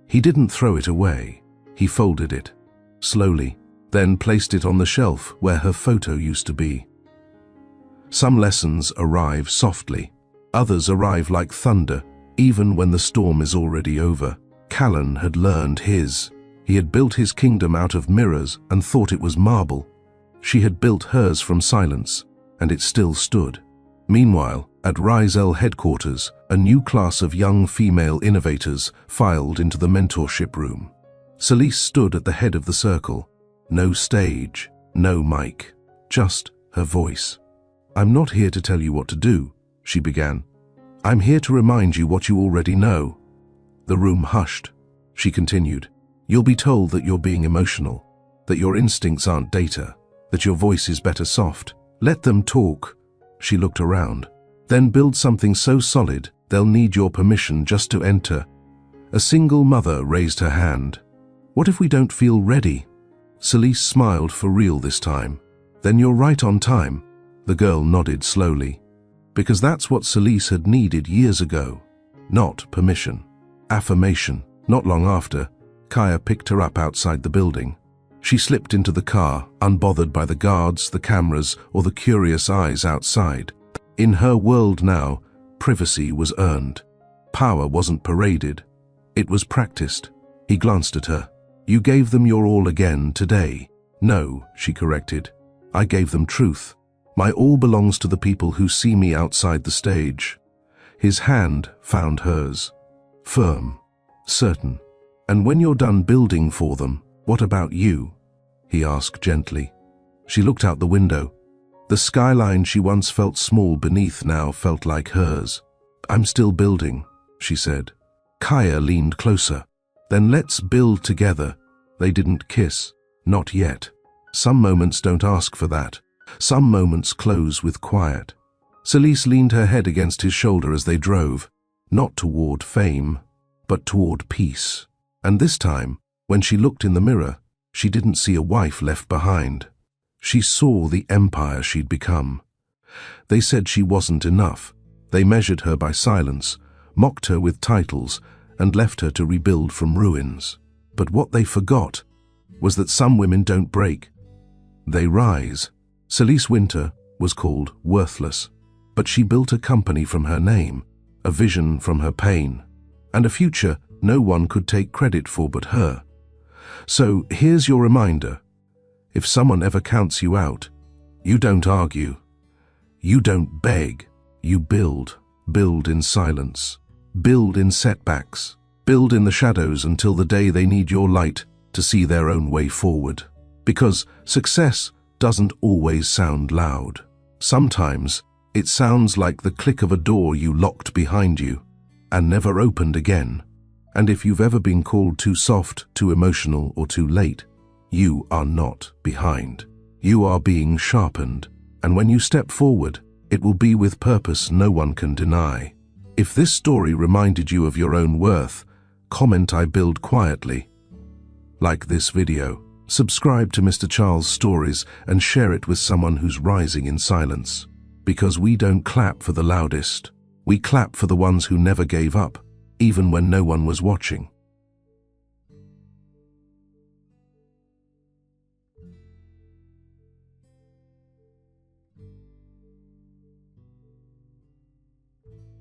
He didn't throw it away. He folded it, slowly, then placed it on the shelf where her photo used to be. Some lessons arrive softly. Others arrive like thunder, even when the storm is already over. Callan had learned his. He had built his kingdom out of mirrors and thought it was marble. She had built hers from silence, and it still stood. Meanwhile, at Rizel headquarters, a new class of young female innovators filed into the mentorship room. Celise stood at the head of the circle. No stage, no mic, just her voice. "I'm not here to tell you what to do," she began. "I'm here to remind you what you already know." The room hushed. She continued, "You'll be told that you're being emotional, that your instincts aren't data, that your voice is better soft. Let them talk." She looked around. "Then build something so solid, they'll need your permission just to enter." A single mother raised her hand. "What if we don't feel ready?" Celise smiled for real this time. "Then you're right on time." The girl nodded slowly. Because that's what Celise had needed years ago. Not permission. Affirmation. Not long after, Kaya picked her up outside the building. She slipped into the car, unbothered by the guards, the cameras, or the curious eyes outside. In her world now, privacy was earned. Power wasn't paraded. It was practiced. He glanced at her. "You gave them your all again today." "No," she corrected. "I gave them truth. My all belongs to the people who see me outside the stage." His hand found hers. Firm. Certain. "And when you're done building for them, what about you?" he asked gently. She looked out the window. The skyline she once felt small beneath now felt like hers. "I'm still building," she said. Kaya leaned closer. "Then let's build together." They didn't kiss. Not yet. Some moments don't ask for that. Some moments close with quiet. Celise leaned her head against his shoulder as they drove, not toward fame, but toward peace. And this time, when she looked in the mirror, she didn't see a wife left behind. She saw the empire she'd become. They said she wasn't enough. They measured her by silence, mocked her with titles, and left her to rebuild from ruins. But what they forgot was that some women don't break. They rise. Celise Winter was called worthless, but she built a company from her name, a vision from her pain, and a future no one could take credit for but her. So here's your reminder. If someone ever counts you out, you don't argue. You don't beg. You build. Build in silence. Build in setbacks. Build in the shadows until the day they need your light to see their own way forward. Because success doesn't always sound loud. Sometimes it sounds like the click of a door you locked behind you and never opened again. And if you've ever been called too soft, too emotional, or too late, you are not behind. You are being sharpened, and when you step forward, it will be with purpose no one can deny. If this story reminded you of your own worth, comment "I build quietly." Like this video. Subscribe to Mr. Charles Stories and share it with someone who's rising in silence. Because we don't clap for the loudest. We clap for the ones who never gave up, even when no one was watching.